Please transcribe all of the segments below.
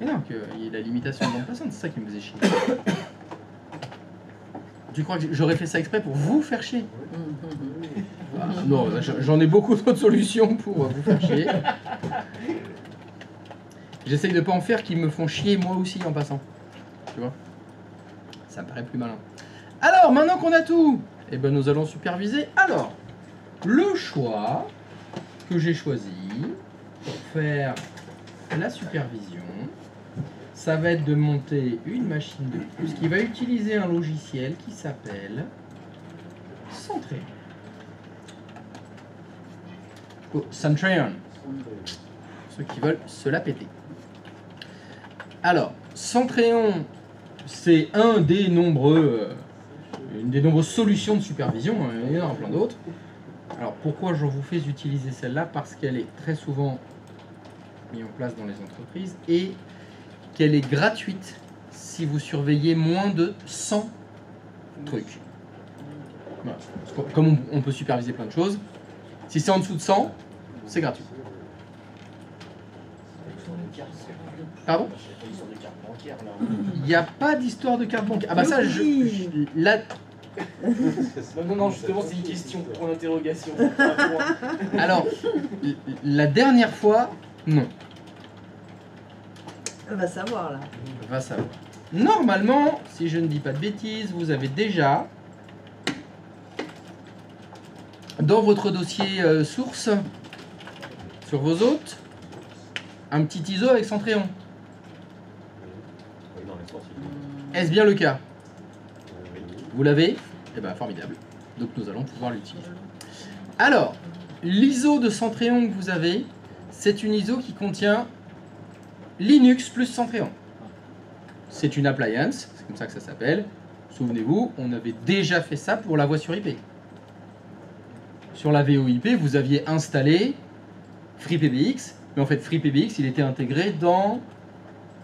Mais non, qu'il y ait la limitation de bande passante, c'est ça qui me faisait chier. Tu crois que j'aurais fait ça exprès pour vous faire chier? Ah, non, j'en ai beaucoup d'autres solutions pour vous faire chier. J'essaye de pas en faire qui me font chier moi aussi en passant. Tu vois? Ça me paraît plus malin. Alors, maintenant qu'on a tout, eh ben, nous allons superviser. Alors, le choix que j'ai choisi pour faire la supervision, ça va être de monter une machine de plus qui va utiliser un logiciel qui s'appelle Centreon. Oh, Centreon. Ceux qui veulent se la péter. Alors, Centreon, c'est une des nombreuses solutions de supervision, il y en a plein d'autres. Alors, pourquoi je vous fais utiliser celle-là? Parce qu'elle est très souvent mise en place dans les entreprises et qu'elle est gratuite si vous surveillez moins de 100 trucs. Voilà. Comme on peut superviser plein de choses, si c'est en dessous de 100, c'est gratuit. Pardon? Il n'y a pas d'histoire de carte bancaire. Ah bah ça, là... Non, justement, c'est une question, pour une interrogation. Alors, la dernière fois, non. On va savoir là. Va savoir. Normalement, si je ne dis pas de bêtises, vous avez déjà dans votre dossier source, sur vos hôtes, un petit ISO avec Centreon. Est-ce bien le cas? Vous l'avez? Eh bien, formidable. Donc nous allons pouvoir l'utiliser. Alors, l'ISO de Centreon que vous avez, c'est une ISO qui contient Linux plus Centreon. C'est une appliance, c'est comme ça que ça s'appelle. Souvenez-vous, on avait déjà fait ça pour la voix sur IP. Sur la VoIP, vous aviez installé FreePBX, mais en fait FreePBX, il était intégré dans...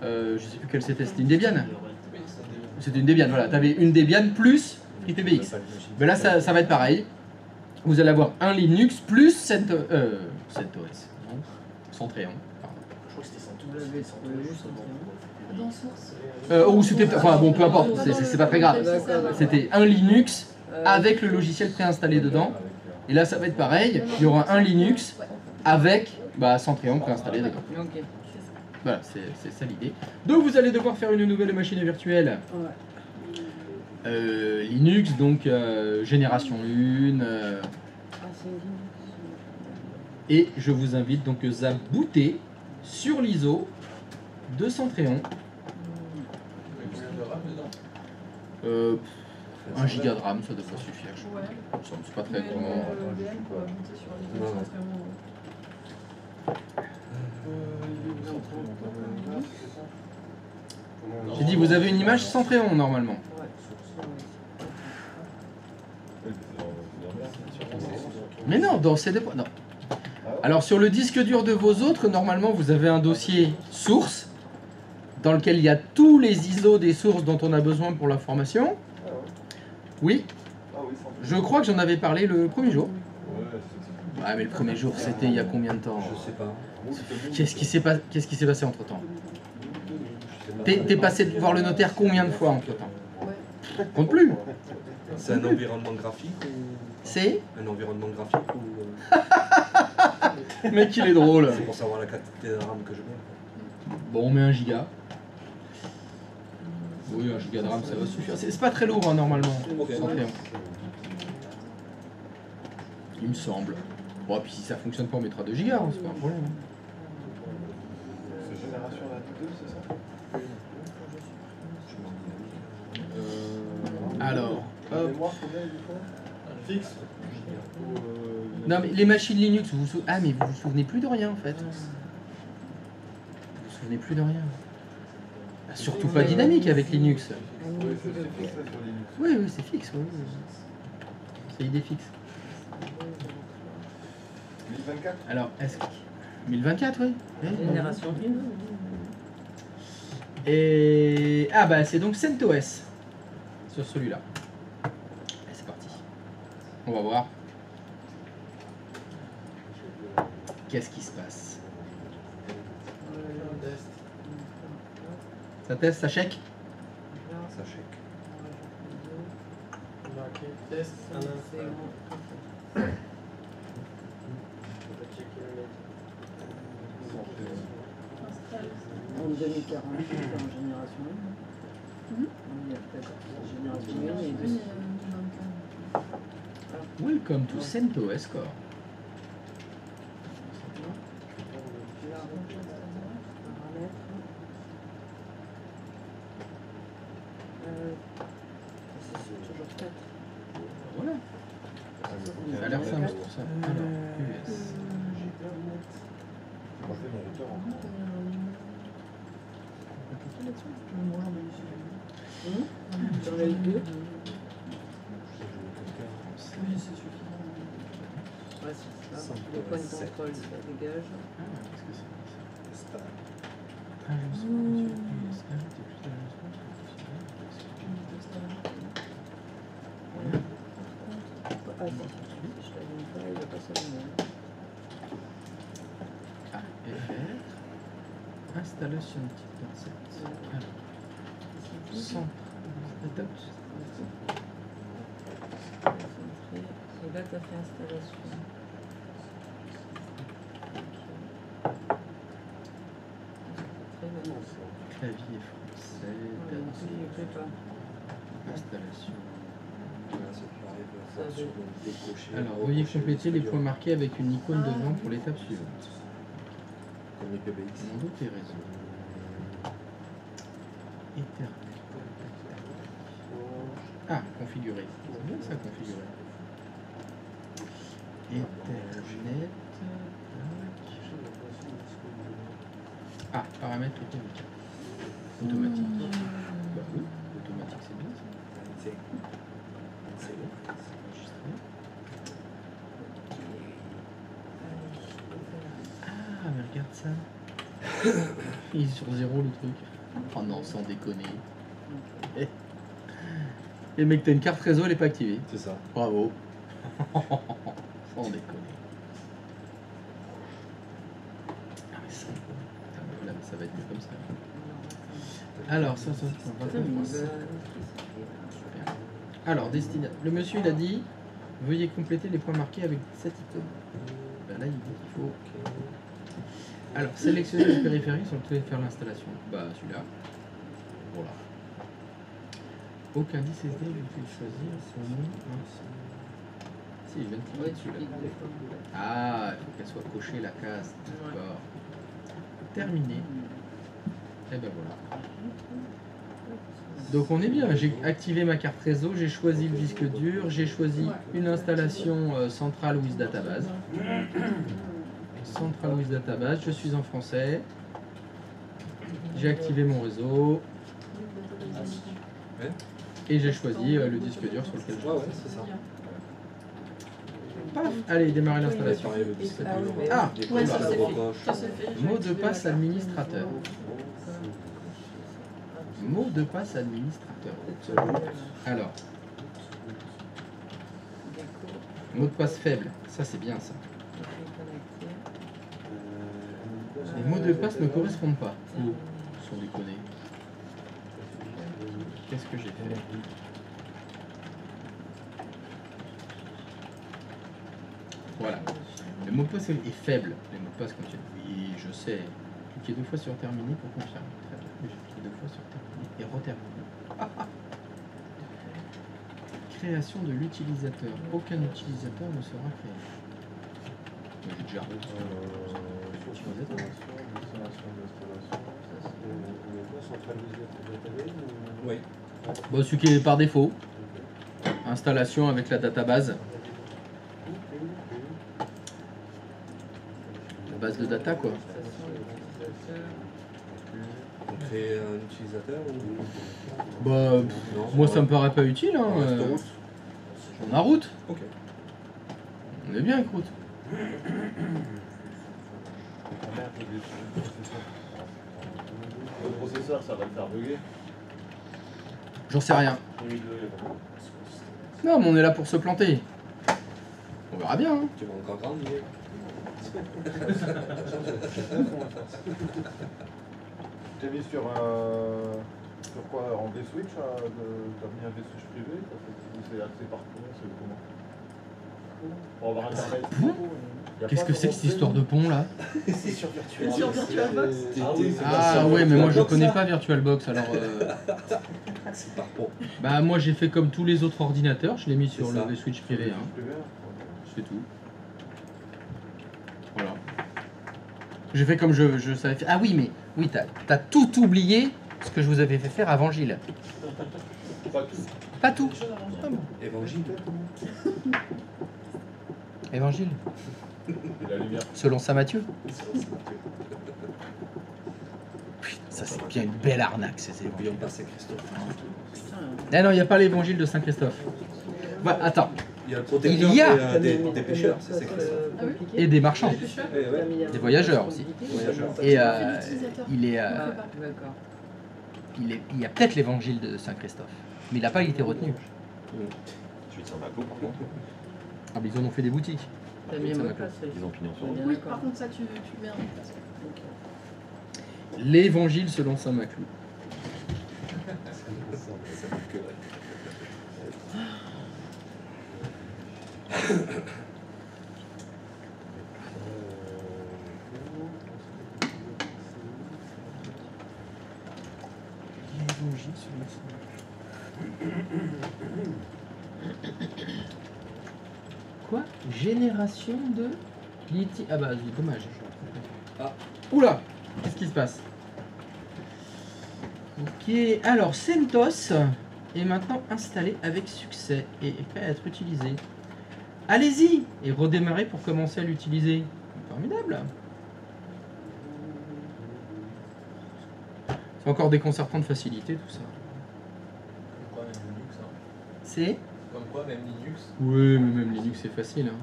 je ne sais plus quelle c'était une Debian. C'était une Debian, voilà. Tu avais une Debian plus FreePBX. Mais là, ça va être pareil. Vous allez avoir un Linux plus CentOS. Non, Centreon. Je crois que c'était Dans source. Ou c'était... Enfin bon, peu importe, c'est pas très grave. C'était un Linux avec le logiciel préinstallé dedans. Et là, ça va être pareil. Il y aura un Linux avec Centreon préinstallé dedans. Ok. Voilà, c'est ça l'idée. Donc vous allez devoir faire une nouvelle machine virtuelle. Linux, donc génération 1. Et je vous invite donc à booter sur l'ISO de Centreon. 1 giga de RAM, ça devrait suffire. C'est pas très grand. J'ai dit, vous avez une image Centreon normalement. Mais non, dans CD... Non. Alors sur le disque dur de vos autres, normalement vous avez un dossier source dans lequel il y a tous les ISO des sources dont on a besoin pour la formation. Oui. Je crois que j'en avais parlé le premier jour. Ouais, mais le premier jour, c'était il y a combien de temps? Je sais pas. Qu'est-ce qui s'est passé entre temps? T'es passé de voir le notaire combien de fois entre temps? Compte plus. C'est un environnement graphique ou... C'est Un environnement graphique ou... Mec, il est drôle. C'est pour savoir la quantité de RAM que je mets. Bon, on met 1 giga. Oui, 1 giga de RAM, ça va suffire. C'est pas très lourd, hein, normalement. Centreon. Il me semble. Bon, puis si ça fonctionne pas, on mettra 2 gigas, hein, c'est pas un problème. C'est génération là 2, c'est ça? Alors, hop. Mémoire, combien il faut? Fixe? Non, mais les machines Linux, vous vous souvenez... Ah, mais vous vous souvenez plus de rien, en fait. Vous vous souvenez plus de rien. Bah, surtout pas dynamique avec Linux. Oui, c'est fixe là sur Linux. Oui, oui, c'est fixe. Oui. C'est idée fixe. 1024? Alors, est-ce que... 1024, oui. Génération 1. Et... Ah, bah, c'est donc CentOS. Sur celui-là. Et c'est parti. On va voir. Qu'est-ce qui se passe? Ça teste, ça check. Là, Ça chèque. on va faire les deux. Test, un C'est instant. bon. On va checker le mec. En 2048, en génération 1. On y a peut-être génération 1 et 2. Welcome to Cento Escort. Là, paramètres. C'est toujours 4. Voilà. Ça a l'air simple tout ça. Alors, US. Moi, je fais mon routeur en J'en ai eu 2. J'ai Oui, c'est suffisant. Ouais, c'est ça. Les points de contrôle, ça dégage. Ah, qu'est-ce que c'est ça? Star. Agencement sur US. Ajouter plus d'agencement sur Ah, si je l'allume pas, il va pas s'allumer. Ah, FR. Installation de type concept. Alors, centre. Étape. Et là, tu as fait installation. Clavier français. Ouais, date, ensuite, il plaît pas. Installation. Voilà, ça peut arriver à faire sur le décocher. Alors, veuillez recocher compléter les disque points dur. marqués avec une icône devant pour l'étape suivante. Comme les PBX. Mon doute est réseau. Ethernet. Ah, configurer. C'est bien ça, configurer. Ethernet. Ah, paramètres automatique. Automatique. Bah oui, automatique c'est bien ça. C'est bon. Enregistré. Ah, mais regarde ça. Il est sur 0 le truc. Oh non, sans déconner. Eh. Et mec, t'as une carte réseau, elle est pas activée. C'est ça. Bravo. Sans déconner. Ah mais ça, putain, mais voilà, ça va être mieux comme ça. Alors, ça, on va faire ça. Super. Alors, le monsieur il a dit veuillez compléter les points marqués avec cette icône. Ben là, il dit qu'il faut. Alors, sélectionnez le périphérique sur lequel vous allez faire l'installation. Bah, celui-là. Voilà. Aucun disque SD, il faut choisir son nom. Si, je viens de cliquer dessus là. Ah, il faut qu'elle soit cochée la case. D'accord. Terminé. Et ben voilà. Donc on est bien, j'ai activé ma carte réseau, j'ai choisi le disque dur, j'ai choisi une installation Central with Database. Central with Database, je suis en français. J'ai activé mon réseau. Ouais. Et j'ai choisi le disque dur sur lequel je Ouais, ouais, c'est ça. Paf, allez, démarrer l'installation. Pareil, le disque dur. Ah, Des ouais, fois, ça, la c'est fait. recoche. Ça, c'est fait. Mot de passe administrateur. Mot de passe administrateur. Alors, mot de passe faible. Ça, c'est bien ça. Les mots de passe ne correspondent pas. Oh, sans déconner. Qu'est-ce que j'ai fait? Voilà. Le mot de passe est faible. Les mots de passe, quand tu... Et je sais. Cliquez 2 fois sur terminer pour confirmer. Très bien. J'ai cliqué 2 fois sur terminer et reterminer. Ah, ah. Création de l'utilisateur. Aucun utilisateur ne sera créé. Mais j'ai déjà Oui. bon, celui qui est par défaut. Installation avec la database. La base de data quoi. On crée un utilisateur ou... Bah, Non, moi ça me paraît pas utile. Hein. On reste route. On a route. Ok. On est bien avec route. Le processeur, ça va le faire bugger. J'en sais rien. Non, mais on est là pour se planter. On verra bien. Hein. Tu vas encore grandir. Peut-être t'es mis sur quoi? En V-Switch? T'as mis un V-Switch privé? C'est axé par comment? C'est comment? Pour avoir internet. Qu'est-ce que c'est que cette histoire de pont là? C'est sur Virtual. Sur VirtualBox. Ah ouais, mais moi je connais pas VirtualBox alors. C'est par pont. Bah moi j'ai fait comme tous les autres ordinateurs, je l'ai mis sur C'est le ça. V-Switch privé. Hein. Privé, hein. Je fais tout. Voilà. J'ai fait comme je savais faire. Ah oui, mais oui, t'as tout oublié ce que je vous avais fait faire avant Gilles. Pas tout. Pas tout. Ah bon. Évangile. Évangile. Et la lumière. Selon saint Matthieu. Putain, ça c'est bien une belle arnaque, ces Évangile évangiles. par Saint-Christophe. Ah non, il n'y a pas l'évangile de Saint Christophe. Bah, attends, Il y a le protecteur Il y a des pêcheurs, c'est Saint-Christophe. et des marchands. Eh ouais. Des voyageurs aussi. Voyageurs. Et l'utilisateur. il est, Ah, d'accord. il y a peut-être l'évangile de Saint Christophe, mais il n'a pas été retenu. Celui de Saint-Maclou, par contre, Ah, mais ils en ont fait des boutiques. T'as mis un mot de passe, ils ont pignon sur on est rue. Oui, d'accord. par contre, ça, tu le mets en place. Ok. L'évangile selon Saint Maclou. Ça fait que- L'évangile selon Saint Maclou. Quoi? Génération de lithium. Ah bah, c'est dommage. Ah. Oula! Qu'est-ce qui se passe? Ok, alors CentOS est maintenant installé avec succès et est prêt à être utilisé. Allez-y et redémarrez pour commencer à l'utiliser. Formidable. C'est encore déconcertant de facilité tout ça. Comme quoi, même Linux, hein. C'est? Comme quoi, même Linux. Oui, mais même Linux c'est facile. Hein.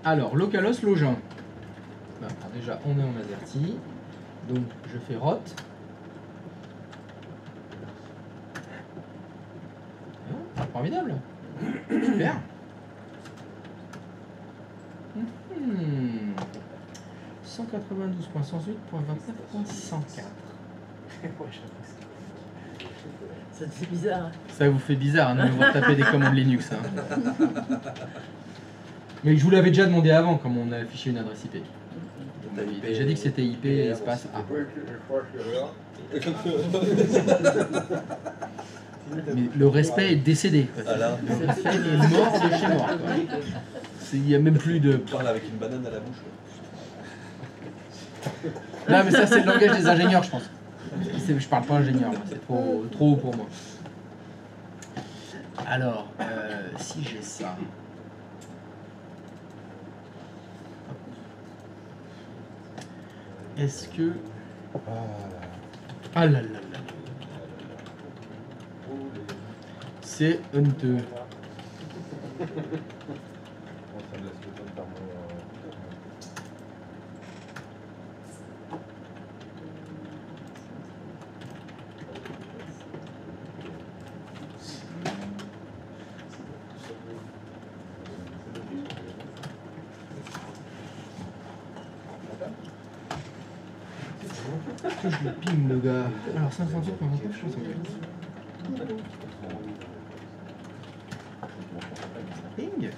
Alors, localos login. Ben, alors déjà, on est en AZERTY. Donc, je fais rot. Ah, formidable. Super. Mhm. 192.108.29.104. C'est bizarre. Ça vous fait bizarre hein, de me voir taper des commandes Linux. Hein. Mais je vous l'avais déjà demandé avant, comme on a affiché une adresse IP. On m'avait déjà dit que c'était IP espace A. Mais le respect est décédé. quoi. Alors, Le respect est mort de chez mort. quoi. Il n'y a même plus de... on parle avec une banane à la bouche. Non mais ça c'est le langage des ingénieurs je pense. Je parle pas ingénieur, moi, c'est trop haut pour moi. Alors, si j'ai ça... Est-ce que... Ah là là là. C'est honteux. Ça me laisse le temps de faire mon. Que je le ping le gars. Alors 508, on va pas, je pense ping.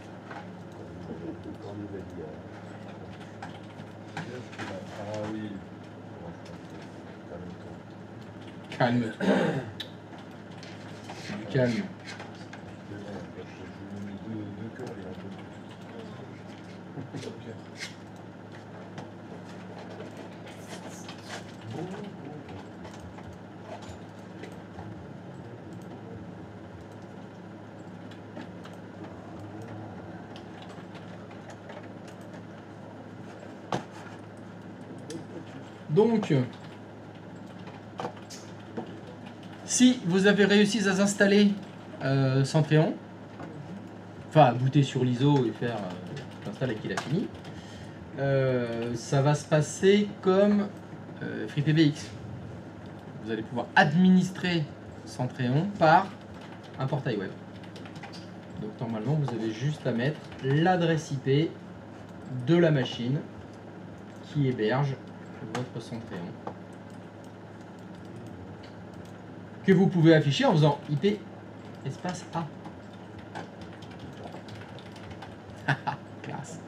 Ah oui. Calme-toi. Du calme. J'ai mis deux cœurs et un peu. Donc, si vous avez réussi à installer Centréon, enfin à booter sur l'ISO et faire l'install et qu'il a fini, ça va se passer comme FreePBX. Vous allez pouvoir administrer Centréon par un portail web. Donc normalement vous avez juste à mettre l'adresse IP de la machine qui héberge votre Centréon. Que vous pouvez afficher en faisant IP espace A. Classe.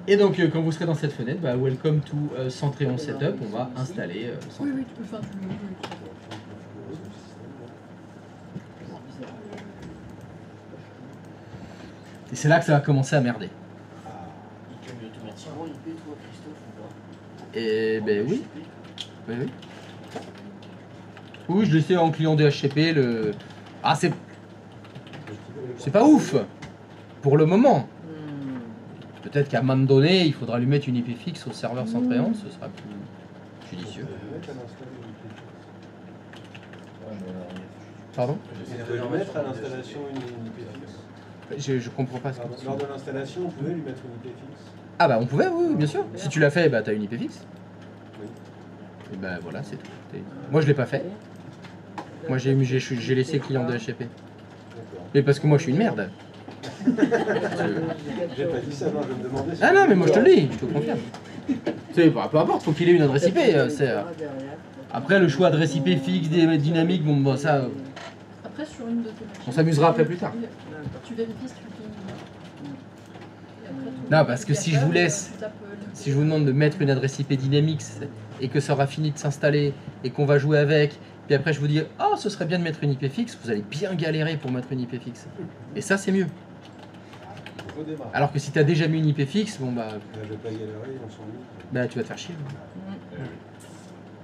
Et donc, quand vous serez dans cette fenêtre, bah, welcome to Centréon Setup, on va installer Oui, Centréon. oui, tu peux faire du monde. Et c'est là que ça va commencer à merder. Il te met automatiquement l'IP, toi, Christophe, ou pas? Et ben oui. Oui, oui. Oui, je l'ai fait en client DHCP. Ah, c'est pas ouf pour le moment. Peut-être qu'à un moment donné, il faudra lui mettre une IP fixe au serveur Centréon, ce sera plus judicieux. Pardon? On peut lui mettre à l'installation une IP fixe. Je comprends pas ce que tu Lors dis. de l'installation, on pouvait lui mettre une IP fixe. Ah bah on pouvait, oui, bien sûr. Si tu l'as fait, bah t'as une IP fixe. Oui. Et bah voilà, c'est tout. Moi je l'ai pas fait. Moi j'ai laissé client DHCP. D'accord. Mais parce que moi je suis une merde. J'ai pas dit ça, non, je me demandais si. Ah non, mais moi je te le dis, je te confirme. C'est bah, peu importe, faut qu'il ait une adresse IP. Après le choix adresse IP fixe, dynamique, bon ça, Après, sur une de tes machines. on s'amusera après plus tard. Tu vérifies si tu le ping. Et après, tout Non, le parce que monde si je vous capable, laisse- tu tapes, Si je vous demande de mettre une adresse IP dynamique et que ça aura fini de s'installer et qu'on va jouer avec, puis après je vous dis oh ce serait bien de mettre une IP fixe, vous allez bien galérer pour mettre une IP fixe. Et ça c'est mieux. Au démarrage. Alors que si tu as déjà mis une IP fixe, bon bah, Je vais pas y galérer, on s'en met. bah tu vas te faire chier.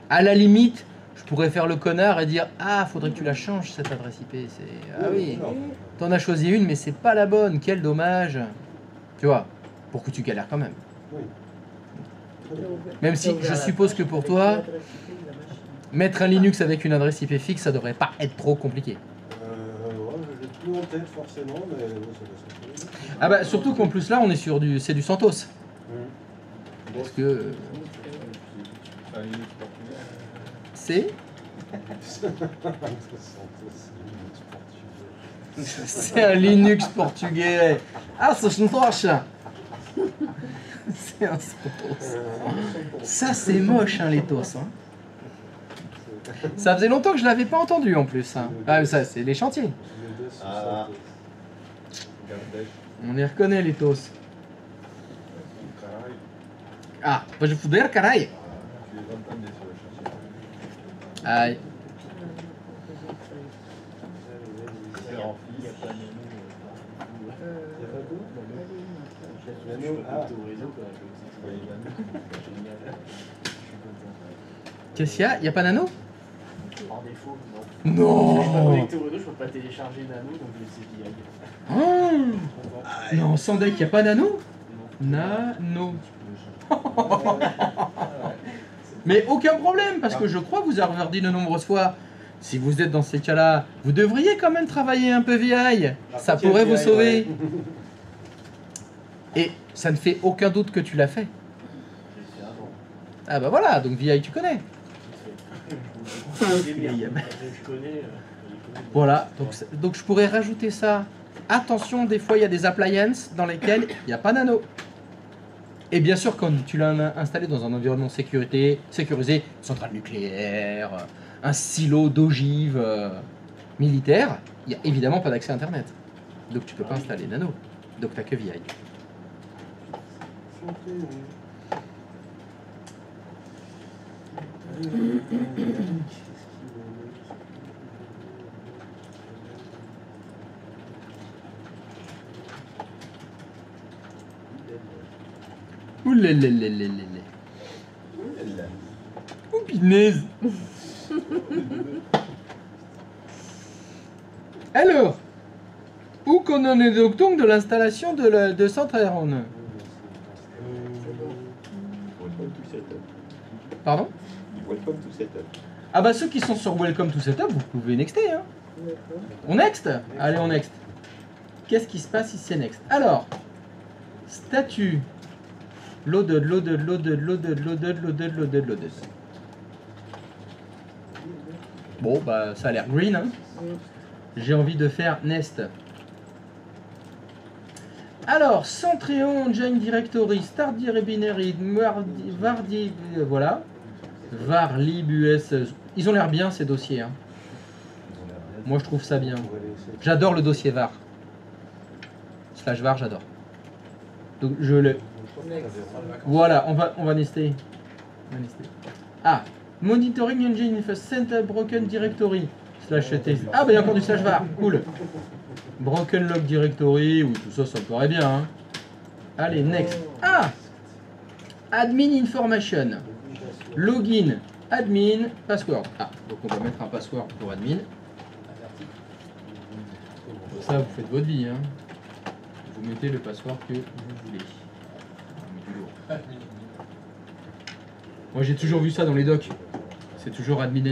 À la limite, je pourrais faire le connard et dire ah faudrait que tu la changes cette adresse IP. Ah oui, t'en as choisi une mais c'est pas la bonne, quel dommage. Tu vois, pour que tu galères quand même. Oui. Même si je suppose que pour toi, mettre un Linux avec une adresse IP fixe, ça devrait pas être trop compliqué. Ouais, j'ai plus en tête forcément, mais bon, ça va se trouver. Ah bah surtout qu'en plus là on est sur c'est du CentOS. Parce que Un Linux portugais. c'est c'est un Linux portugais. Ah c'est CentOS. C'est un CentOS. Ça c'est moche hein les TOS. Hein. Ça faisait longtemps que je l'avais pas entendu en plus. Hein. Ah mais ça c'est les chantiers. Ah. Gardez. On les reconnaît les TOS. Caralho. Ah, pode foder carai. Tu les entendais sur le chantier. Aïe. C'est en Il n'y a fixe. pas de menu. Nano, ah. Au réseau, quoi. Oui, Génial. Je suis Qu'est-ce qu'il y a? Y a pas Nano? content. Par défaut, non. Je suis pas Non. connecté au réseau, je peux pas télécharger Nano, donc je laisse VI. Oh non, sans deck, y a pas Nano? Nano. Mais aucun problème, parce que je crois vous avoir dit de nombreuses fois, si vous êtes dans ces cas-là, vous devriez quand même travailler un peu VI. Ça Tiens, pourrait vous VI, sauver. ouais. Et ça ne fait aucun doute que tu l'as fait. J'ai fait avant. Ah bah voilà, donc VI tu connais. Je connais. Voilà, donc je pourrais rajouter ça. Attention, des fois il y a des appliances dans lesquelles il n'y a pas Nano. Et bien sûr, quand tu l'as installé dans un environnement sécurisé, centrale nucléaire, un silo d'ogive militaire, il n'y a évidemment pas d'accès à Internet. Donc tu peux pas installer Nano. Donc tu n'as que VI. Oulalalalalala. Oh punaise. Alors, où qu'on en est donc de l'installation de Centréon? Welcome to setup. Pardon? Welcome to setup. Ah bah ceux qui sont sur Welcome to Setup, vous pouvez nexter hein. On next? Allez on next. Qu'est-ce qui se passe si c'est next? Alors, statut. Loaded, loaded, loaded, loaded, loaded, loaded, loaded, loaded. Bon bah ça a l'air green hein. J'ai envie de faire nest. Alors, Centreon, Engine Directory, Stardir Binary, Vardi, voilà. Var, lib, US. Ils ont l'air bien ces dossiers. Hein. Moi je trouve ça bien. J'adore le dossier var. Slash var, j'adore. Donc je le. Voilà, on va nester. Ah, Monitoring Engine First Center Broken Directory. Slash test. Ah, bah il y a encore du slash var. Cool. Broken Log Directory. Oui, tout ça, ça me paraît bien. Hein. Allez, next. Ah, Admin Information. Login, admin, password. Ah, donc on va mettre un password pour admin. Ça, vous faites votre vie. Hein. Vous mettez le password que vous voulez. Moi, j'ai toujours vu ça dans les docs. C'est toujours admin.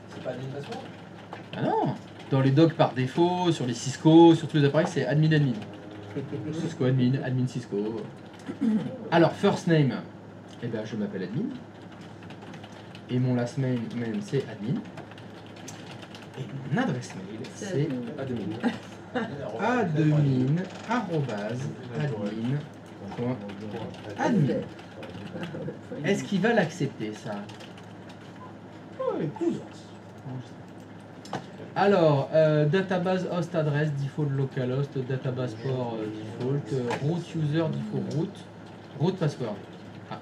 C'est pas admin password? Ah non. Dans les docs par défaut, sur les Cisco, sur tous les appareils, c'est admin. Cisco admin Cisco. Alors, first name. Eh ben, je m'appelle admin. Et mon last name c'est admin. Et mon adresse mail c'est admin. admin. Est-ce qu'il va l'accepter ça? Cool. Alors, database host address, default localhost, database port default, root user, default root password. Ah.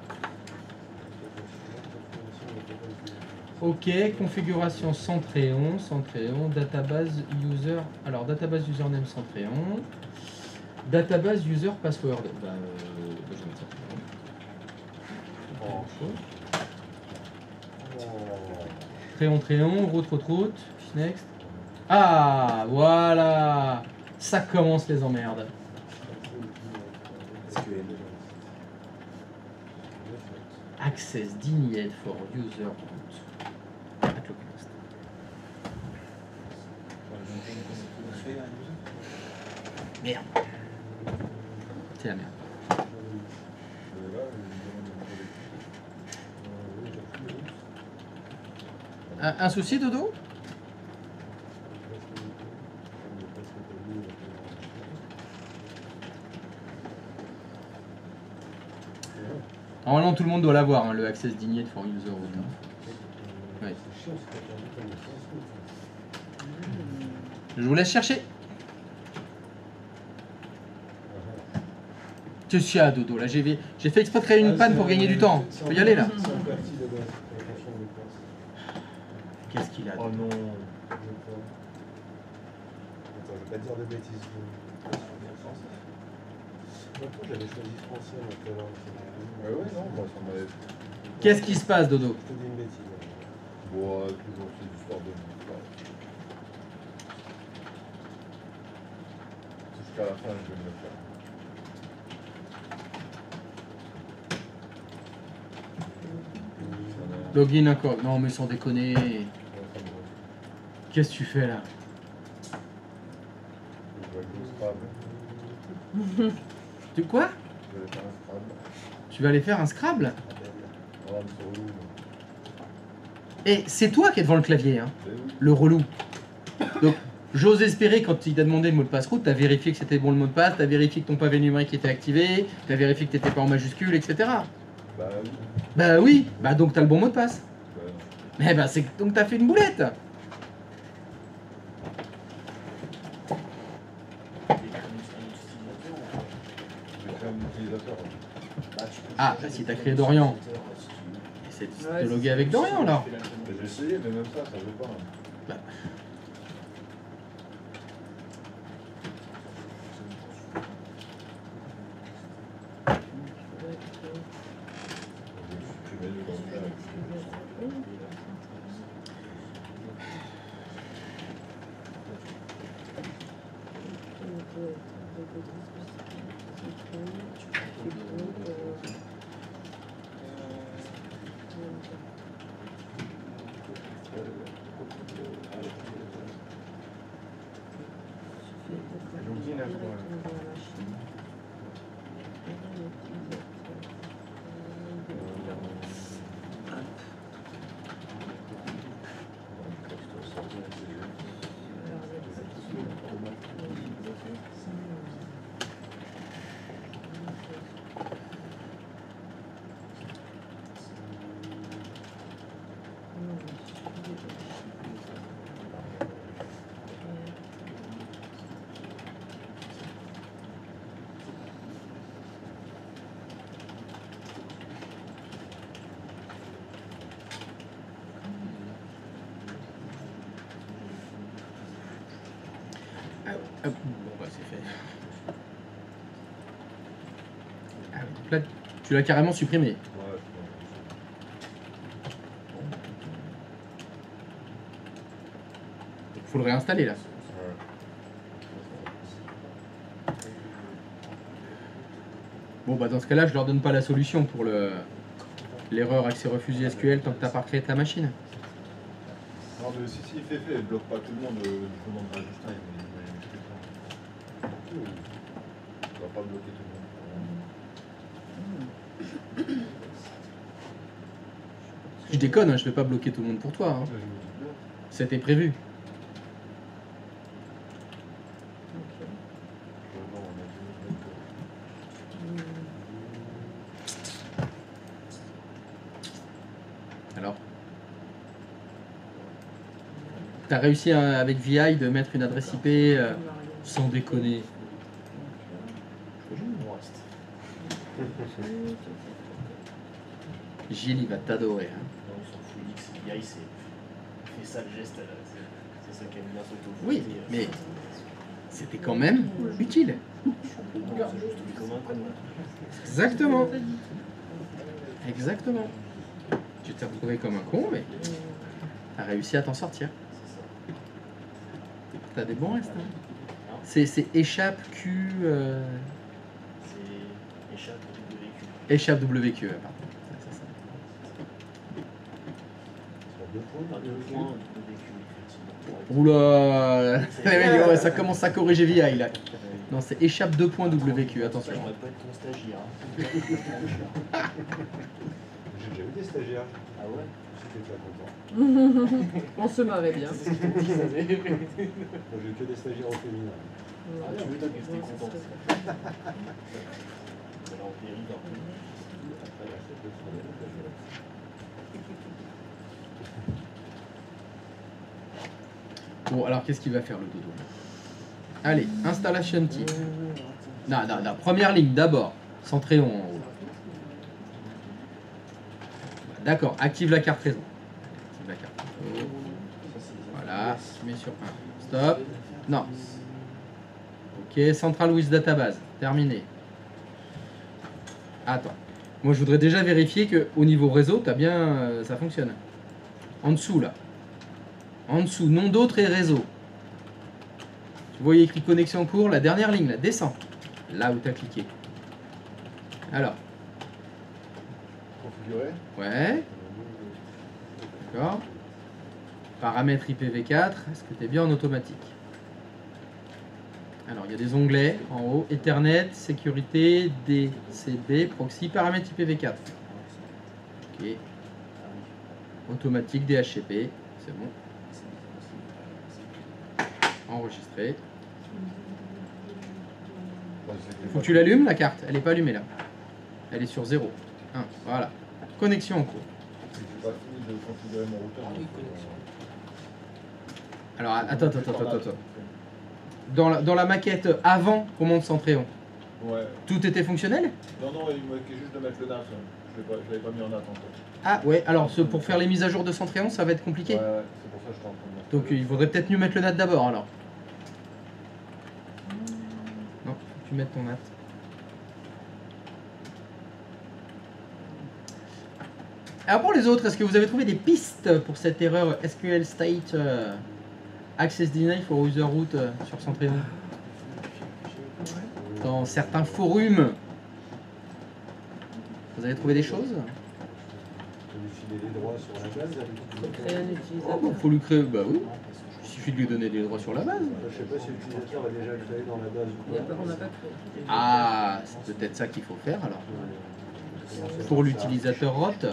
Ok, configuration Centreon, database user, alors database username Centreon, database user password. Je vais mettre ça. Tréon, route, next. Ah, voilà, ça commence les emmerdes. Access denied for user root. Merde. C'est la merde. Un souci, Dodo? Normalement, tout le monde doit l'avoir, hein, le access denied for user root. Hein. Ouais. Je vous laisse chercher. Je suis à Dodo, là j'ai fait exprès de créer une panne pour gagner du temps. Faut y aller là. Qu'est-ce qu'il a? Oh non. Attends, je vais pas dire de bêtises. J'avais choisi français tout à l'heure. Ouais, non, moi ça m'avait. Qu'est-ce qui se passe, Dodo? Je te dis une bêtise. Bon, toujours c'est l'histoire de. Jusqu'à la fin, je vais me le faire. Login encore. Non, mais sans déconner. Qu'est-ce que tu fais là? Tu quoi? Tu vas aller faire un Scrabble? Et c'est toi qui es devant le clavier, hein, le relou. Donc, j'ose espérer, quand il t'a demandé le mot de passe route, t'as vérifié que c'était bon le mot de passe, t'as vérifié que ton pavé numérique était activé, t'as vérifié que t'étais pas en majuscule, etc. Bah oui. Bah oui, bah donc t'as le bon mot de passe. Ouais. Mais bah c'est donc t'as fait une boulette. Ah, bah, si t'as créé Dorian, c'est de te loguer avec Dorian alors. J'ai essayé, mais même ça veut pas. Bah. Hop, bon bah c'est fait. Ah, donc là, tu l'as carrément supprimé. Ouais, Faut le réinstaller là. Bon bah dans ce cas-là, je leur donne pas la solution pour l'erreur accès refusé SQL tant que t'as pas recréé ta machine. non, mais si il fait, il bloque pas tout le monde, je demanderai à Justin, il va pas bloquer tout le monde. Je déconne, hein, je vais pas bloquer tout le monde pour toi. Hein. C'était prévu. Alors, t'as réussi avec VI de mettre une adresse IP sans déconner. Gilles, il va t'adorer. Hein. Non, on s'en fout, X, BI, c'est. Fais ça le geste, c'est ça qui a mis la photo. Oui, mais c'était quand même utile. Non, c'est juste comme un con. Exactement. Exactement. Tu t'es retrouvé comme un con, mais t'as réussi à t'en sortir. C'est ça. T'as des bons restes. Hein. C'est échappe Q. C'est échappe de véhicule. Échappe WQ. Pardon. C'est ça. Sur 2 points. Enfin, 2 points de véhicule, effectivement. Oula, ouais, ça commence à corriger VI là. Non, c'est échappe 2 points WQ, attention. J'aimerais pas être ton stagiaire. J'ai déjà eu des stagiaires. Ah ouais? J'étais pas content. On se marrait bien. C'est ce qu'ils t'ont dit, ça avait. Moi, j'ai eu que des stagiaires au féminin. Ah, tu m'étonnes que c'était content. Alors, on périt d'un peu. Bon, alors qu'est-ce qu'il va faire le dodo? Allez, installation type. Non, première ligne d'abord. Centréon en haut. D'accord, active la carte réseau. Active la carte réseau. Voilà, tu mets sur 1. Stop. Non. Ok, central with database. Terminé. Attends. Moi, je voudrais déjà vérifier que au niveau réseau, t'as bien, ça fonctionne. En dessous, là. En dessous, nom d'autre et réseau. Tu vois, il y a écrit connexion en cours, la dernière ligne, là, descend. Là où tu as cliqué. Alors. Configuré. Ouais. D'accord. Paramètres IPv4, est-ce que tu es bien en automatique? Alors, il y a des onglets en haut. Ethernet, sécurité, DCB, proxy, paramètres IPv4. Ok. Automatique, DHCP, c'est bon. Enregistré. Faut que tu l'allumes la carte, elle n'est pas allumée là. Elle est sur 0. 1. Voilà. Connexion en cours. J'ai pas fini de configurer mon routeur. Alors attends. Dans la maquette avant qu'on monte Centréon, Ouais. tout était fonctionnel? Non, il manquait juste de mettre le NAT. Je l'avais pas mis en NAT encore. Ah ouais, alors pour faire les mises à jour de Centréon, ça va être compliqué. Ouais, c'est pour ça que je suis en train de mettre. Donc il faudrait peut-être mieux mettre le NAT d'abord alors. Non, faut que tu mettes ton NAT. Alors pour les autres, est-ce que vous avez trouvé des pistes pour cette erreur SQL state access deny for user root sur Centréon? Dans certains forums, vous avez trouvé des choses? Faut lui filer les droits sur la base. Créer un Oh, utilisateur. bah, faut lui créer, bah oui. Il suffit de lui donner des droits sur la base. Je sais pas si l'utilisateur a déjà créé dans la base ou pas. On n'a pas créé. Ah, c'est peut-être ça qu'il faut faire alors. Pour l'utilisateur root.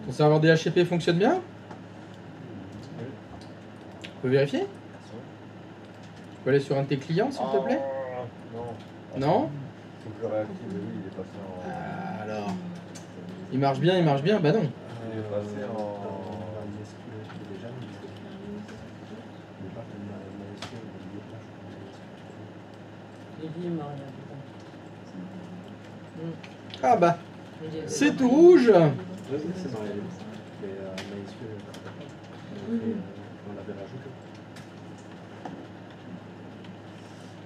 Ton serveur DHCP fonctionne bien? Tu peux vérifier? Tu peux aller sur un de tes clients, s'il te plaît? Non. Non? Faut que je réactive, mais oui, il est passé en. Alors. Il marche bien, il marche bien? Bah non. Il est passé en. Lily, Maria, Ah bah, putain. c'est tout rouge! Oui, c'est Maria. Mais MySQL, on l'avait rajouté.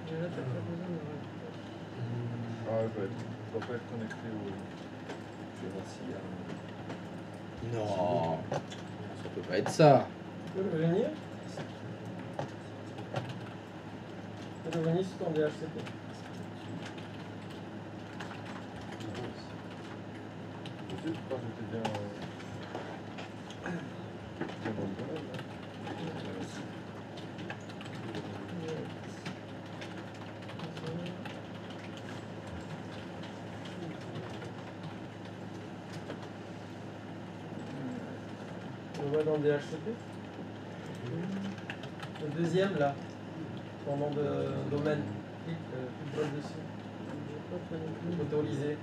Mais là, t'as pas besoin de Ah, je dois pas être connecté au. Je vais voir s'il y a Non, ça peut pas être ça. Tu peux venir? Tu peux venir sur ton DHCP. Je sais pas, j'étais bien. Bien dans le domaine, là. On le voit dans le DHCP. Le deuxième là, ton nom de domaine. Clique, clique dessus. Autoriser.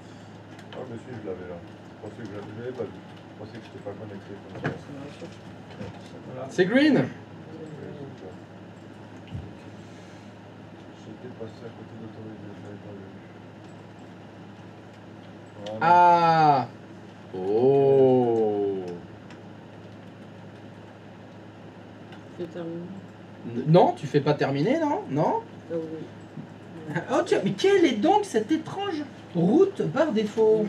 Ah, mais si, je l'avais là. Je pensais que je l'avais pas vu. Je pensais que je n'étais pas connecté comme ça. Voilà. C'est green? J'étais passé à côté d'autoriser, je l'avais pas vu. Voilà. Ah! Oh! C'est terminé. Non, tu fais pas terminer, non? Non? Ah oui. Oh tiens, mais quelle est donc cette étrange route par défaut?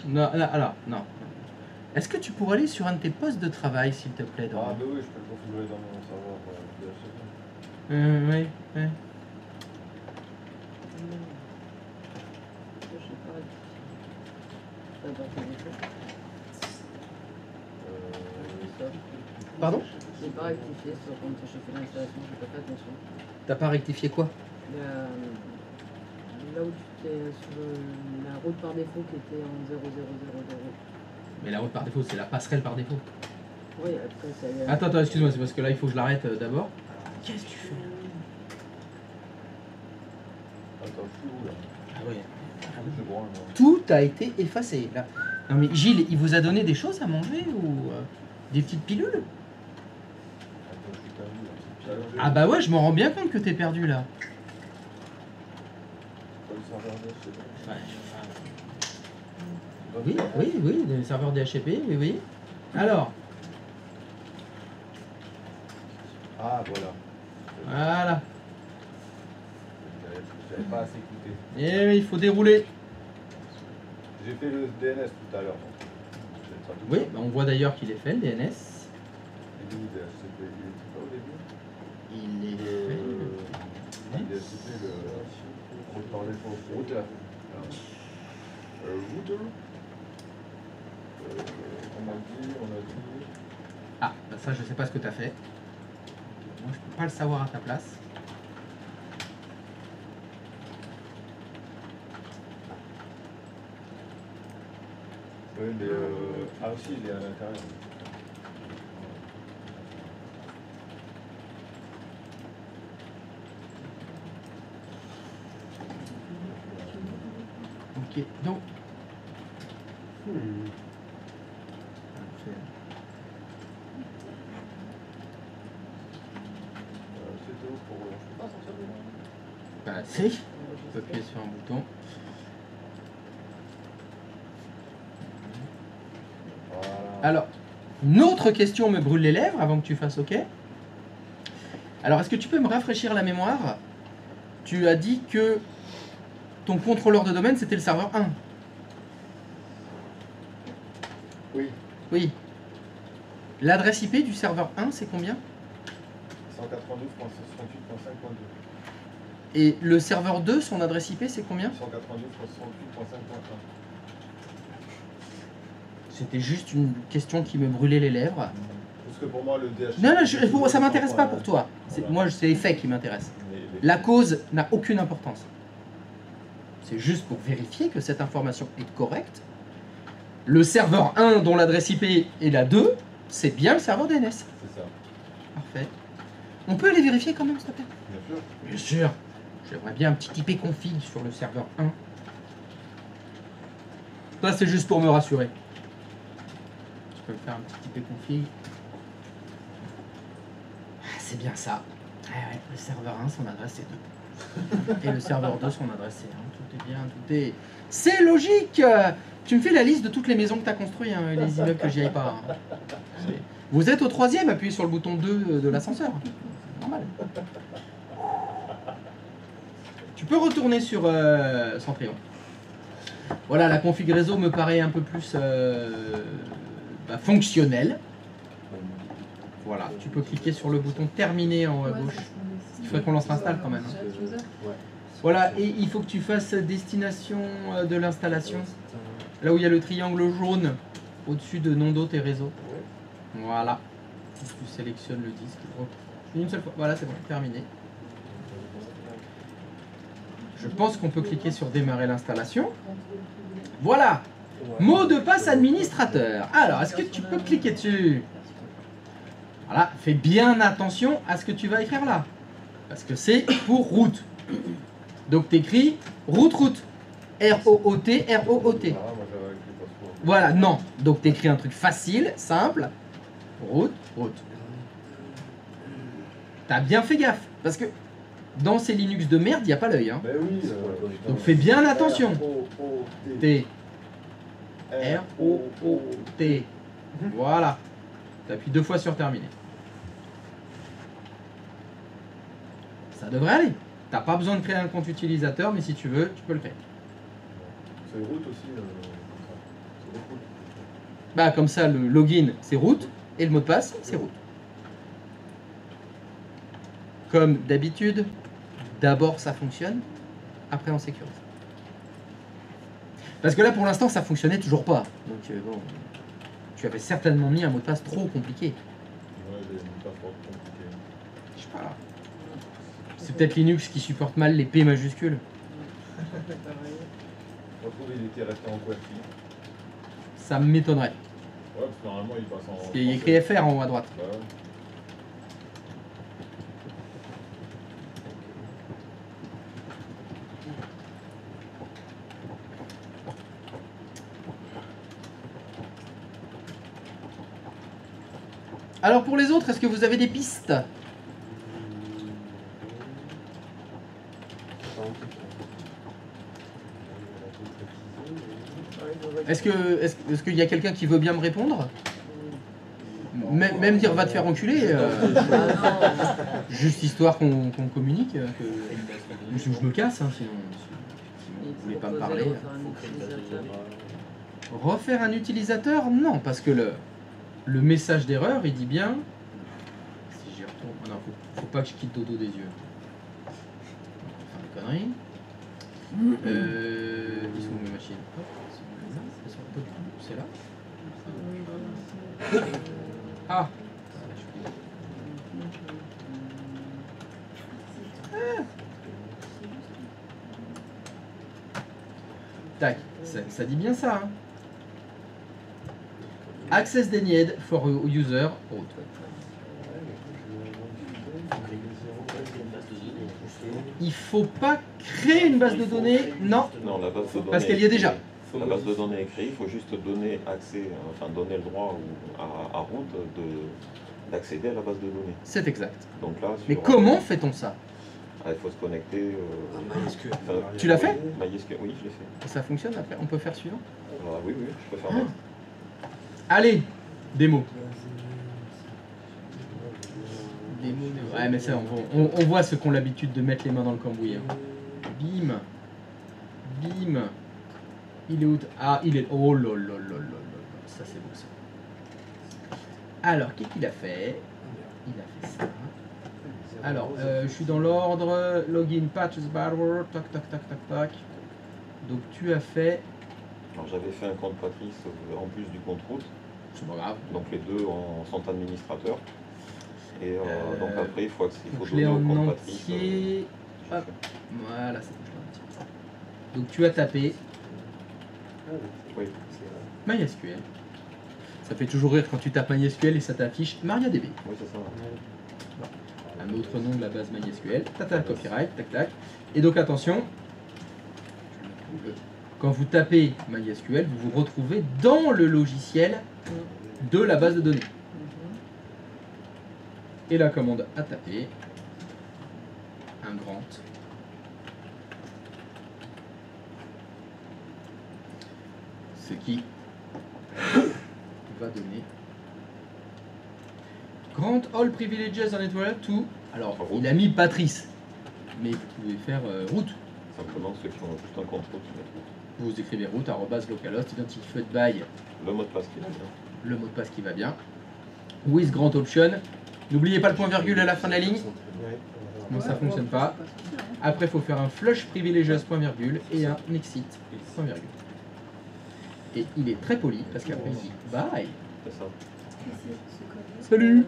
Non, non, alors, non. Est-ce que tu pourrais aller sur un de tes postes de travail, s'il te plaît, Ah, Dorian? mais oui, je peux le configurer dans mon serveur DHCP. Oui, oui. Je sais pas. Ça va pas faire Pardon? J'ai pas rectifié sur quand j'ai fait l'installation, j'ai pas fait attention. T'as pas rectifié quoi? Là où tu étais sur la route par défaut qui était en 0000. Mais la route par défaut, c'est la passerelle par défaut. Oui, après ça y est. Attends, excuse-moi, c'est parce que là, il faut que je l'arrête d'abord. Qu'est-ce que tu fais? Attends, je suis où là? Ah ouais. Je branle, moi. Tout a été effacé, là. Non mais Gilles, il vous a donné des choses à manger ou des petites pilules? Attends, je suis perdu là. Ah bah ouais, je m'en rends bien compte que t'es perdu là. Pas le serveur DHCP. Oui, oui, oui, des serveurs DHCP, oui, oui. Alors, Ah, voilà. voilà. J'avais pas assez écouté. Et oui, il faut dérouler. J'ai fait le DNS tout à l'heure. donc je vais faire tout Oui, ça. bah on voit d'ailleurs qu'il est fait, le DNS. Et lui, le DHCP, il était pas au début. Il est fait. Le DHCP, le route par défaut. Routeur. Routeur. On a dit. Ah, bah ça, je sais pas ce que t'as fait. Moi, je peux pas le savoir à ta place. Oui, mais ah aussi, il est à l'intérieur. Ok, donc. C'était où pour. Je peux pas sortir de là. Bah, si. On peut appuyer sur un bouton. Voilà. Alors, une autre question me brûle les lèvres avant que tu fasses OK. Alors, est-ce que tu peux me rafraîchir la mémoire? Tu as dit que ton contrôleur de domaine, c'était le serveur 1. Oui. Oui. L'adresse IP du serveur 1, c'est combien? 192.68.5.2. Et le serveur 2, son adresse IP, c'est combien? 192.68.5.1. C'était juste une question qui me brûlait les lèvres. Parce que pour moi, le DHCP... Non, non, ça m'intéresse pas pour toi. Moi, c'est les faits qui m'intéressent. La cause n'a aucune importance. C'est juste pour vérifier que cette information est correcte. Le serveur 1 dont l'adresse IP est la 2, c'est bien le serveur DNS. C'est ça. Parfait. On peut aller vérifier quand même, s'il te plaît? Bien sûr. Bien sûr. J'aimerais bien un petit IP config sur le serveur 1. Ça, c'est juste pour me rassurer. Tu peux me faire un petit IP config. Ah, c'est bien ça. Ouais, le serveur 1, son adresse est 2. Et le serveur 2, son adresse est 1. Tout est bien, tout est... C'est logique. Tu me fais la liste de toutes les maisons que tu as construites, hein, et les immeubles que j'y aille pas. Hein. Vous êtes au 3e, appuyez sur le bouton 2 de l'ascenseur. Normal. Tu peux retourner sur Centrion. Voilà, la config réseau me paraît un peu plus fonctionnelle. Voilà, tu peux cliquer sur le bouton terminer en haut à gauche. Il faudrait qu'on lance l'install quand même. Hein. Voilà, et il faut que tu fasses destination de l'installation. Là où il y a le triangle jaune au-dessus de nom d'hôte et réseau. Voilà. Tu sélectionnes le disque. Une seule fois. Voilà, c'est bon, terminé. Je pense qu'on peut cliquer sur démarrer l'installation. Voilà. Mot de passe administrateur. Alors, est-ce que tu peux cliquer dessus? Voilà, fais bien attention à ce que tu vas écrire là. Parce que c'est pour route. Donc tu écris route. R-O-O-T, R-O-O-T. Ah, moi j'avais écrit passeport. Voilà, non. Donc tu écris un truc facile, simple. Route. T'as bien fait gaffe. Parce que dans ces Linux de merde, il n'y a pas l'œil. Hein. Ben oui. Donc fais bien attention. R-O-O-T. T. R-O-O-T. Voilà. Tu appuies 2 fois sur terminer. Ça devrait aller. T'as pas besoin de créer un compte utilisateur, mais si tu veux, tu peux le créer. C'est route aussi. C'est beaucoup. Bah comme ça, le login, c'est route, et le mot de passe, c'est route. Comme d'habitude, d'abord ça fonctionne, après on sécurise. Parce que là, pour l'instant, ça fonctionnait toujours pas. Donc bon, tu avais certainement mis un mot de passe trop compliqué. Ouais, j'ai mis pas trop compliqué. Je sais pas. C'est peut-être Linux qui supporte mal les P majuscules. Je retrouve il était resté en QWERTY. Ça m'étonnerait. Ouais, parce que normalement il passe en. Parce qu'il y a écrit FR en haut à droite. Bah ouais. Alors pour les autres, est-ce que vous avez des pistes? Est-ce qu'il y a quelqu'un qui veut bien me répondre? Même dire va te faire enculer, juste histoire qu'on communique, que je me casse, hein, sinon vous voulez pas me parler. Refaire un utilisateur? Non, parce que le message d'erreur, il dit bien... Si j'y retourne... Oh non, faut pas que je quitte Dodo des yeux. On va faire des conneries. Ils sont où mes machines? Hop, c'est là. Ah. Tac, ça dit bien ça. Hein. Access denied for user root. Il faut pas créer une base de données, non, Non, la base de données. parce qu'elle y est déjà. La base de données est créée, il faut juste donner accès, enfin donner le droit à route d'accéder à la base de données. C'est exact. Donc là, Mais sur, comment fait-on ça? il faut se connecter. Tu l'as fait? MySQL, oui, je l'ai fait. Ça fonctionne après? On peut faire suivant? Oui, je peux faire next. Allez, démo. Démo, ouais, mais ça, on voit ceux qui ont l'habitude de mettre les mains dans le cambouis. Hein. Bim. Bim. Il est où? Ah, il est... Oh là là là là là. Ça, c'est beau, ça. Alors, qu'est-ce qu'il a fait? Il a fait ça. Alors, je suis dans l'ordre. Login, patches, barware. Tac, tac, tac, tac, tac. Donc, tu as fait... Alors j'avais fait un compte Patrice en plus du compte route, C'est pas grave. donc les deux sont administrateurs. Et donc après il faut Je donner l'ai au en compte Patrice. entier. Hop. Voilà, c'est bon. Donc tu as tapé Oui. MySQL. Ça fait toujours rire quand tu tapes MySQL et ça t'affiche MariaDB. Oui, c'est ça. Un autre nom de la base MySQL. Tata copyright, tac tac. Et donc attention, quand vous tapez MySQL, vous vous retrouvez dans le logiciel de la base de données. Et la commande à taper, un grand. Ce qui va donner Grant all privileges on network to. Alors, il a mis Patrice, mais vous pouvez faire route. Simplement ceux qui ont juste un compte route. Vous écrivez route, @localhost, identified by Le mot de passe qui va bien. le mot de passe qui va bien. With grant option. N'oubliez pas le point virgule à la fin de la ligne. Non, ça fonctionne pas. Après, il faut faire un flush privileges point virgule et un exit point virgule. Et il est très poli parce qu'après il dit bye. C'est ça. Salut.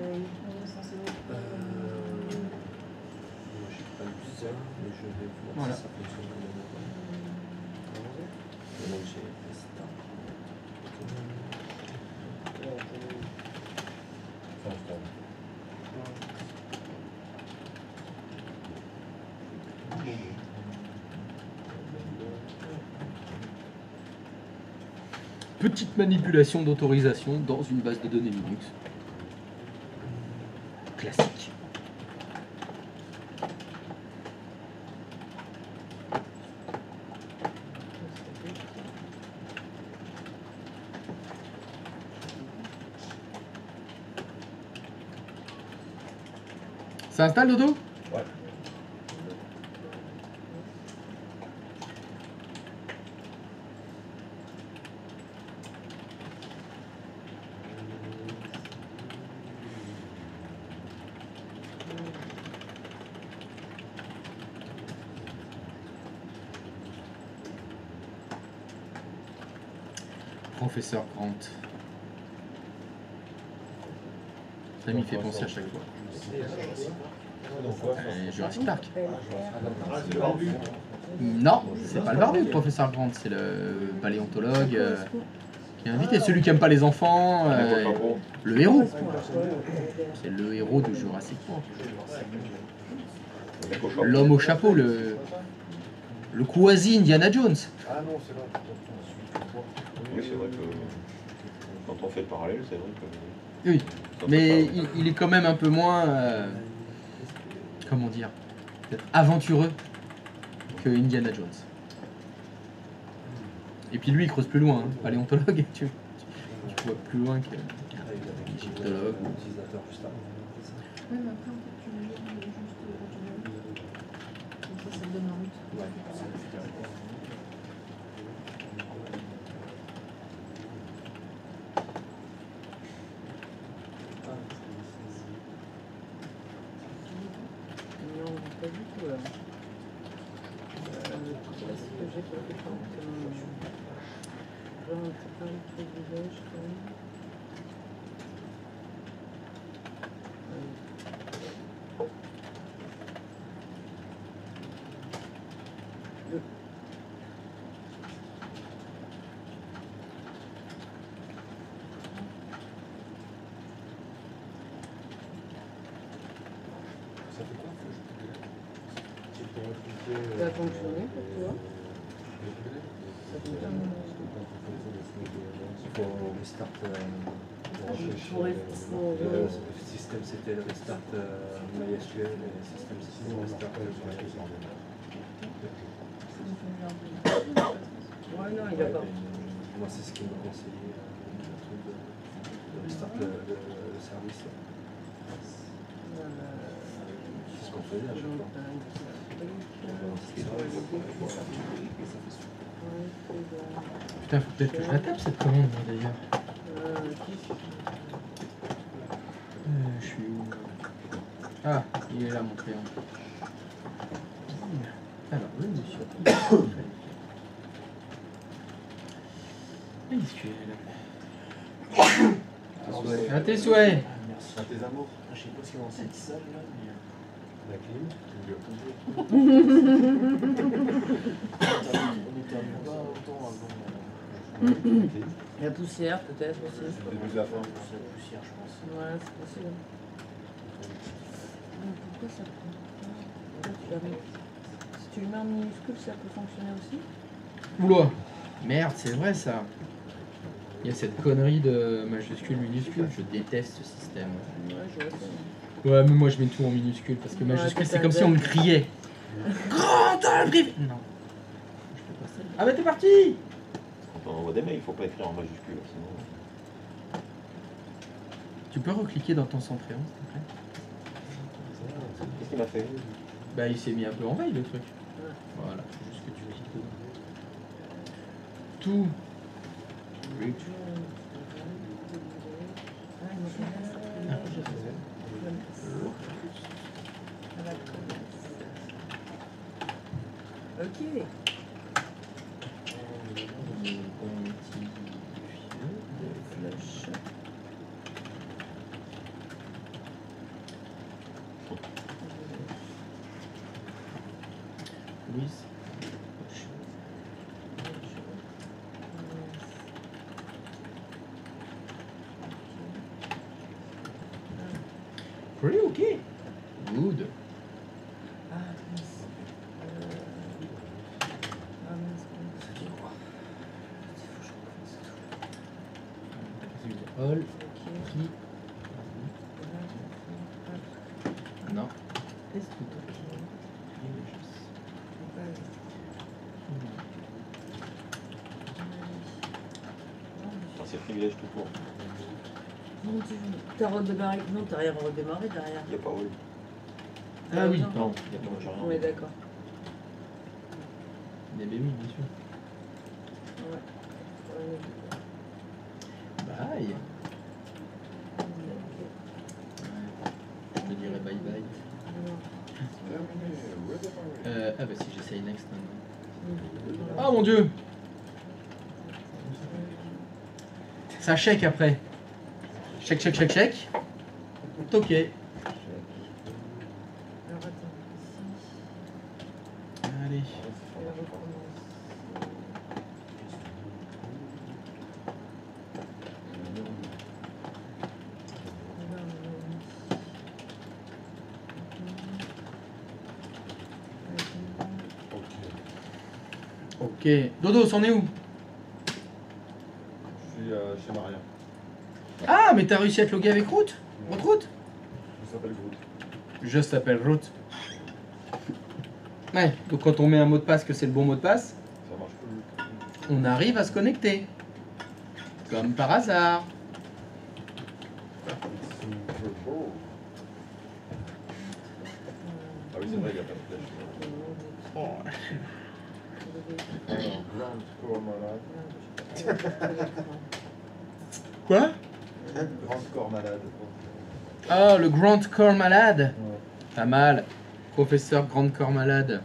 Voilà. Petite manipulation d'autorisation dans une base de données Linux. Classique. Ça installe, Dodo? Ouais. Professeur Grant. Ça m'y fait penser à chaque fois. Jurassic Park. C'est le barbu. Non, c'est pas le barbu, le professeur Grant, c'est le paléontologue qui est invité, celui qui aime pas les enfants, le héros. C'est le héros de Jurassic Park. L'homme au chapeau, le quasi Indiana Jones. Ah non, c'est vrai. Oui, c'est vrai que quand on fait le parallèle, c'est vrai que. Oui, mais il est quand même un peu moins, comment dire, peut-être aventureux que Indiana Jones. Et puis lui, il creuse plus loin, hein. Paléontologue, tu vois plus loin qu'un égyptologue. Oui, mais après, en fait, tu le jettes juste comme ça te donne la route. Non, pas du tout là. Qu'est-ce que j'ai quelque temps genre un privilège quand même. Ça fait quoi Ça a fonctionné pour toi? Ça fonctionne. Pour restart Pour le système, c'était le restart MySQL et le système c'était le restart Ouais, non, il a pas. moi c'est ce qu'il m'a conseillé, le truc de restart le service. C'est ce qu'on faisait à chaque fois. Putain, faut peut-être que je la tape cette commande, moi, d'ailleurs. Je suis où? Ah, il est là, mon crayon. Alors, le monsieur. SQL. À tes souhaits. Merci. À tes amours. Je sais pas si dans cette salle là, mais. La clim, tu lui as posé. On était à pas autant avant. La poussière, peut-être aussi. C'est le début de la fin. C'est la poussière, je pense. Ouais, c'est possible. Pourquoi ça prend pas? Si tu le mets en minuscule, ça peut fonctionner aussi? Oula. Merde, c'est vrai ça. Il y a cette connerie de majuscule, minuscule. Je déteste ce système. Ouais, je vois ça. Ouais, mais moi je mets tout en minuscule parce que Ouais, majuscule, t'as c'est comme si on me criait. Grand dans le privé. Non. Je fais pas ça. Ah bah t'es parti. Quand on envoie des mails, il faut pas écrire en majuscule, sinon. Tu peux recliquer dans ton centréon, s'il te plaît? Qu'est-ce qu'il m'a fait? Bah il s'est mis un peu en veille le truc. Voilà, faut juste que tu cliques dedans. Tout. Ok. Flush. Louise. Pretty okay. Good. Ah, mince. Ah, mince. All. Ok. Qui. Non. Est-ce que Enfin, c'est privilège tout court. Mon Dieu. T'as redémarré? Non, t'as rien redémarré derrière. Il n'y a pas all. Ah oui. Non. Non, il n'y a pas j'ai rien. Oui, d'accord. Mais oui, bien sûr. Ouais. Bye. Je te dirais bye bye. Ah bah si j'essaye next maintenant. Oh mon dieu. Ça check après. Check, check, check, check. Ok. Alors attends, Allez. ici, elle recommence. Ok. Dodo, c'en est où? Je suis chez Maria. Ah, mais t'as réussi à te loguer avec Root? Votre Root? Je s'appelle Groot. Je s'appelle Root. Ouais, donc quand on met un mot de passe que c'est le bon mot de passe, Ça marche plus. on arrive à se connecter. Comme par hasard. Super beau. Ah oui, c'est vrai, il n'y a pas de flèche. Alors, Grand Corps Malade. Quoi? Grand Corps Malade. Ah, le Grand Corps Malade. Ouais. Pas mal. Professeur Grand Corps Malade.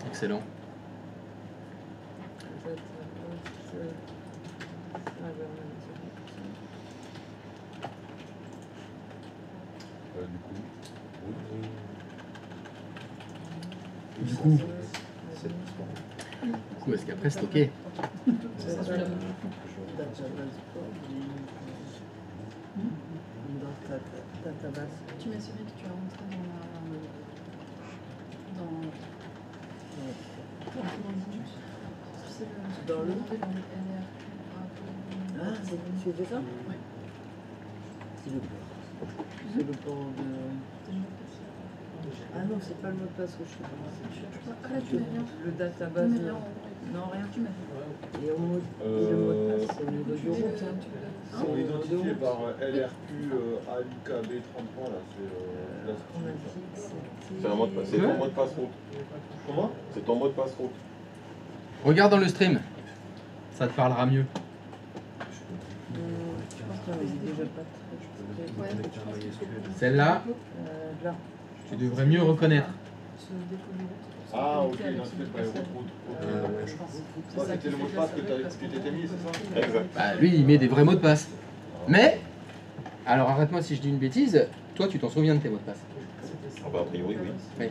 Excellent. Du coup, Du coup, C'est est-ce qu'après c'est ok? Tu m'as suivi que tu as rentré dans la. Dans Linux. Tu sais, Dans le- dans le LR. Ah, tu fais ça? Oui. C'est le port de... Ah non, c'est pas le mot de passe que je fais. Ah là, tu mets bien. Le database. Tu mets bien en Non, rien. Tu mets. Et le mot de passe, c'est au niveau du route. Hein. Sont identifiés par LRQ AUKB 33 là, c'est On a la dit que c'était... C'est un mot de passe. C'est ton mot de passe route. Comment? C'est ton mot de passe route. Regarde dans le stream. Ça te parlera mieux. Je pense qu'on avait déjà pas très... Ouais, je pense que c'est- Celle-là, Là. tu devrais mieux reconnaître. Ce dépôt de route. Ah, ok, Avec identifié son par les personne. routes. Je pense. Toi, c'était le mot de passe que tu t'étais mis, c'est ça? Exact. Bah, lui, il met des vrais mots de passe. Mais, alors arrête-moi si je dis une bêtise, toi, tu t'en souviens de tes mots de passe. Ah bah, a priori, oui. Oui.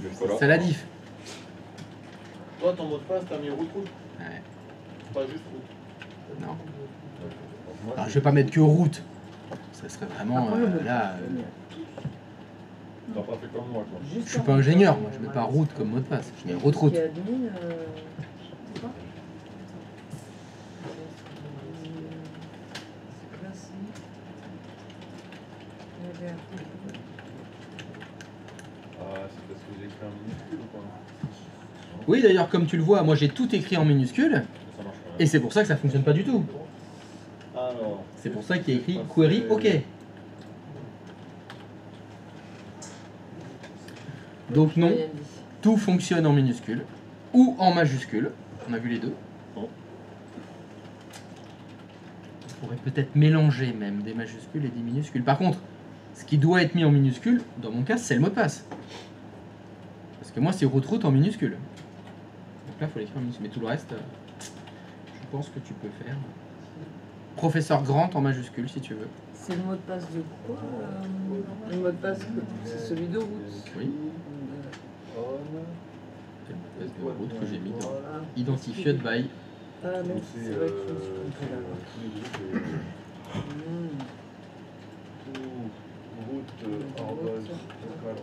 Jusque-là. C'est la diff. Toi, ton mot de passe, t'as mis route. Ouais. Pas juste route. Non. Moi, Alors, je vais pas mettre que route. Ça serait vraiment là. t'as pas fait comme moi, quoi. Je suis pas ingénieur, moi. Je mets pas route comme mot de passe. Je mets route. Qui a admis, C'est quoi? c'est classé. Ah, c'est parce que j'ai écrit un minuscule ou quoi? Oui, d'ailleurs, comme tu le vois, moi j'ai tout écrit en minuscule. Ça marche pas. Et c'est pour ça que ça fonctionne pas du tout. Alors, C'est pour ça qu'il y a écrit query OK. Donc non, tout fonctionne en minuscule ou en majuscule. On a vu les deux. Bon. On pourrait peut-être mélanger même des majuscules et des minuscules. Par contre, ce qui doit être mis en minuscule, dans mon cas, c'est le mot de passe. Parce que moi, c'est route en minuscule. Donc là, il faut l'écrire en minuscule. Mais tout le reste, je pense que tu peux faire. Professeur Grant en majuscule, si tu veux. C'est le mot de passe de quoi Le mot de passe, c'est celui de route. Oui. on. C'est le mot de passe de route que j'ai mis dans Ah, Identified by. ah non, Donc c'est vrai que je me suis trompé là. tous les groupes route, arrobase, local,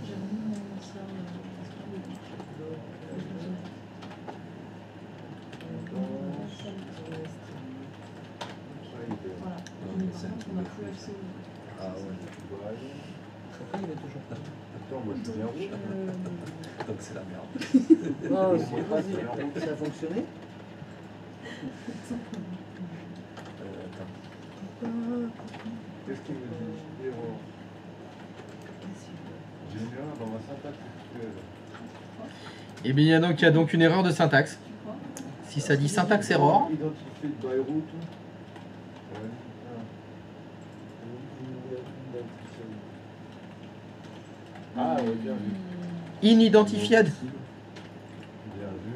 J'ai mis ça. Voilà. Mais par contre, on a plus accès au. Ah ouais. Pourquoi il est toujours pas Attends, moi je suis bien route. Donc c'est la merde. Oh, ça a fonctionné. Attends. Qu'est-ce qu'il me dit? Erreur. J'ai une erreur dans ma syntaxe SQL. Et bien, il y a donc une erreur de syntaxe. Si ça dit syntaxe error, Identifié by route. Ah ouais, bien vu. inidentified. Bien vu.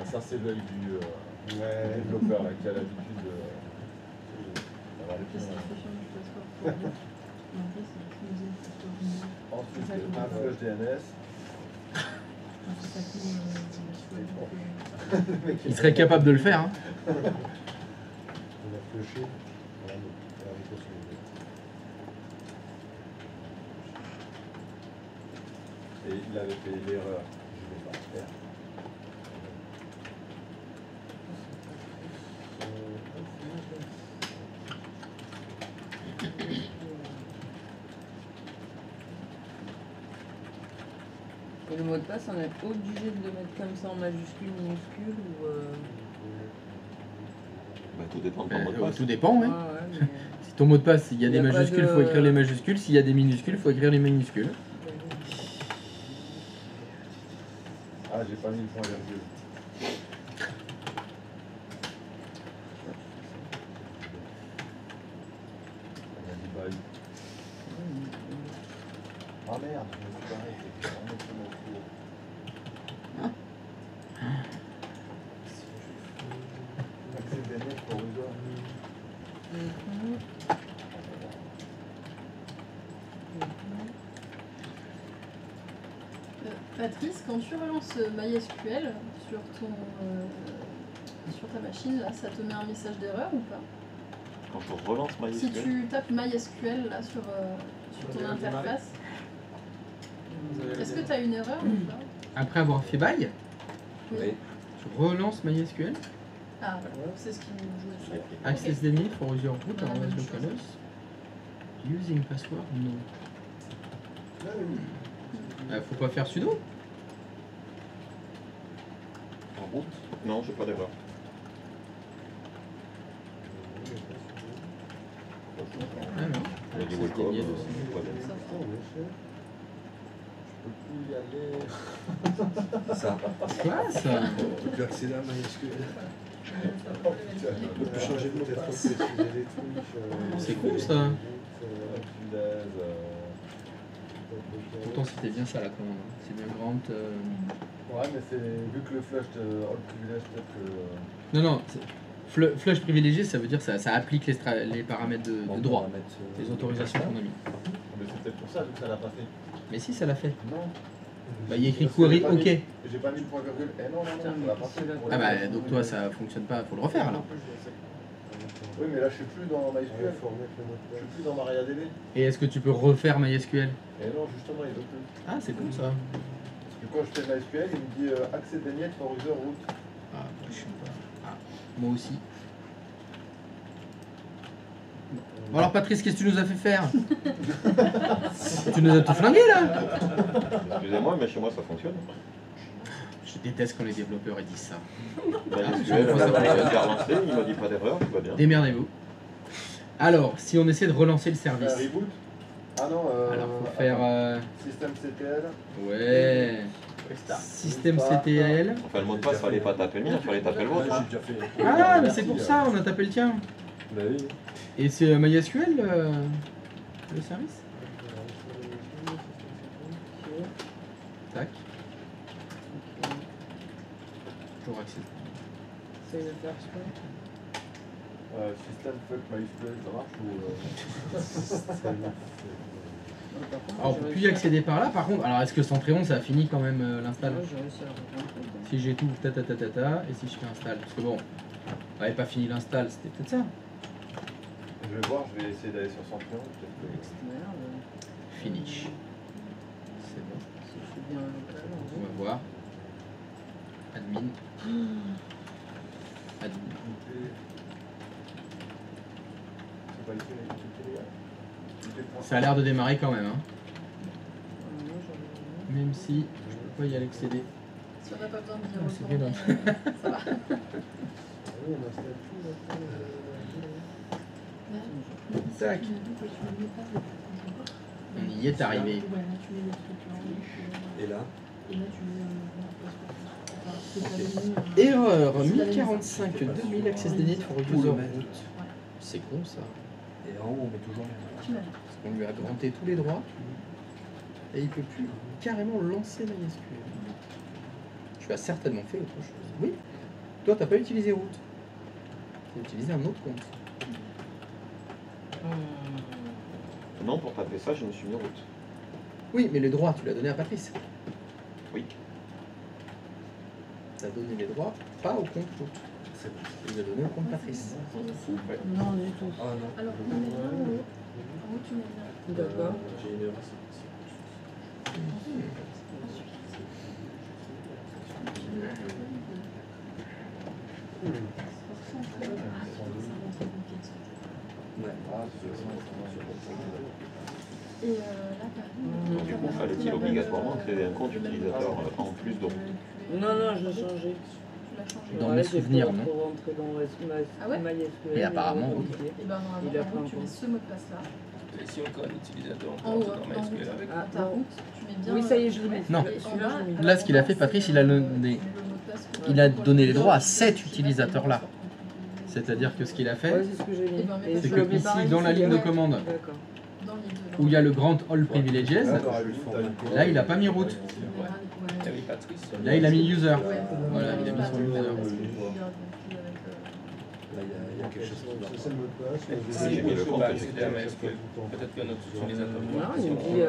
Ça c'est l'œil du développeur là, qui a l'habitude de. Qu'est-ce qui fait changer le passeport pour vous? En fait, c'est utiliser le passeport. Ensuite, un flush DNS. Il serait capable de le faire. Hein. On a flushé. Voilà, donc, on va arriver sur le- Et il avait fait l'erreur. Je vais pas faire. Et le mot de passe, on est obligé de le mettre comme ça en majuscule, minuscule ou. Bah, tout dépend de ton mot de passe. Tout dépend, ouais. Ah ouais, mais... Si ton mot de passe, il y a Il des y a pas majuscules, il de- faut écrire les majuscules. S'il y a des minuscules, il faut écrire les minuscules. Ah, j'ai pas mis le point virgule. On a dit bye. Ah merde, je me suis barré, j'ai remis sur mon tour. Accès DNS provisoire. Patrice, quand tu relances MySQL sur sur ta machine, là, ça te met un message d'erreur ou pas? Quand je relance Si MySQL, tu tapes MySQL là sur ton interface, est-ce que tu as une erreur ou pas? Après avoir fait bail, Oui. tu relances MySQL. Ah voilà, c'est ce qui me jouait dessus. Access limit for user root Voilà, arrobas même chose. localhost. Using password, no. Faut pas faire sudo. En route? Non, j'ai pas d'erreur. Ah non. Il y a du Ça se welcome, déviait dessus. pas bien. Ça. Quoi ça? Tu peux accéder à MySQL. On peut changer de mot de passe, préciser des trucs. C'est cool ça. Pourtant c'était bien ça la commande. C'est bien grande. Ouais, mais c'est vu que le flush de all privilege, peut-être que. Non, non. Flush privilégié, ça veut dire que ça applique les paramètres de droit, les autorisations qu'on a mis. Mais c'est peut-être pour ça que ça l'a pas fait. Mais si, ça l'a fait. Non. Bah, il y a écrit Parce que query j'ai pas OK. mis- J'ai pas mis le point virgule. Eh non, ça l'a pas fait. Ah bah donc toi ça fonctionne pas, faut le refaire alors. Oui, mais là, je suis plus dans Il MySQL. faut remettre le mot de Je suis passe. plus dans MariaDB. Et est-ce que tu peux refaire MySQL? Et non, justement, il veut plus. Ah c'est cool ça. Parce que quand je fais MySQL, il me dit accès dénié for user root. Ah, moi, je suis pas. Ah, moi aussi. Bon alors Patrice, qu'est-ce que tu nous as fait faire? Tu nous as tout flingué là. Excusez-moi, mais chez moi ça fonctionne. Je déteste quand les développeurs ils disent ça. MySQL, ça ça fonctionne. a relancé, il m'a dit pas d'erreur, tout va bien. Démerdez-vous. Alors, si on essaie de relancer le service. Reboot. Ah non, Alors faut faire... Système CTL. Ouais. Système CTL. Enfin, le mot de passe, fallait pas taper le mien, fallait taper le vôtre. J'ai hein. déjà fait. Ah mais c'est pour ça, on a tapé le tien. Bah oui. Et c'est MySQL le service? Tac. Toujours accès. C'est le faire exprès. Système fuck MySQL, ça marche ou. Par contre, Alors on peut plus y accéder par là, par contre, alors est-ce que Centréon ça a fini quand même l'install? Moi, j'ai réussi à reprendre. Si j'étouffe et si je fais install, parce que bon, on avait pas fini l'install, c'était peut-être ça. Je vais voir, je vais essayer d'aller sur Centrion. Peut-être que. Merde. Finish. C'est bon. Si je suis bien local, en On gros. va voir. Admin. Admin. C'est pas ici, les points. Ça a l'air de démarrer quand même, hein. Moi, j'en ai- Même si je peux pas y aller accéder. Si on n'a pas besoin de dire Ah, c'est retourner, ça va. Ah oui, on installe tout là. Tac. On y est arrivé. Ouais, là, tu mets le truc là. Et là, Et là, tu mets Erreur 1045 2000 access denied for user root. C'est con ça. et en haut, on met toujours les Parce qu'on lui a granté tous les droits et il peut plus carrément lancer MySQL. Tu as certainement fait autre chose. Oui. Toi, t'as pas utilisé root. Tu as utilisé un autre compte. Non, pour taper ça, je me suis mis route. Oui, mais les droits, tu l'as donné à Patrice. Oui. Tu as donné les droits, pas au compte root. C'est bon. Tu les as donnés au compte Patrice. Ouais. Non, du tout. Ah non. Alors, on met bien en haut. En haut, tu mets bien. D'accord. J'ai une erreur. Ouais. Et là, Donc, du coup, fallait-il obligatoirement créer un compte utilisateur en plus de route? Non, non, je l'ai changé. Tu l'as changé. Dans Ouais, mes j'ai souvenirs, fait non rentrer dans Ah ouais MySQL. Et apparemment, oui. Et ben normalement, Il a en pris haut, en tu mets compte. ce mot de passe là. Et si on crée un utilisateur, on En peut haut, rentrer dans en route, MySQL avec. dans ta non. route, tu mets bien. Oui, ça y est, je l'ai mis. Non. Et en Celui-là, bas, je l'ai mis. Là, ce qu'il a fait, Patrice, il a donné- il a donné les droits à cet utilisateur-là. C'est-à-dire que ce qu'il a Ouais, fait, c'est ce que j'ai mis. Eh ben, mais Et c'est je que le mets ici, pareil dans la ici, ligne de ouais. commande, D'accord. Dans les deux. où il y a le grand All Privileges, là, il a pas mis root. Il y avait Patrice. Là, il a mis user. Ouais. Voilà, il a mis son user. Là, il y a quelque chose qui va. C'est le mot de passe. Si, j'ai mis le compte, Bah, effectivement. accéder à MySQL. Peut-être qu'un autre utilisateur. Non, il me dit.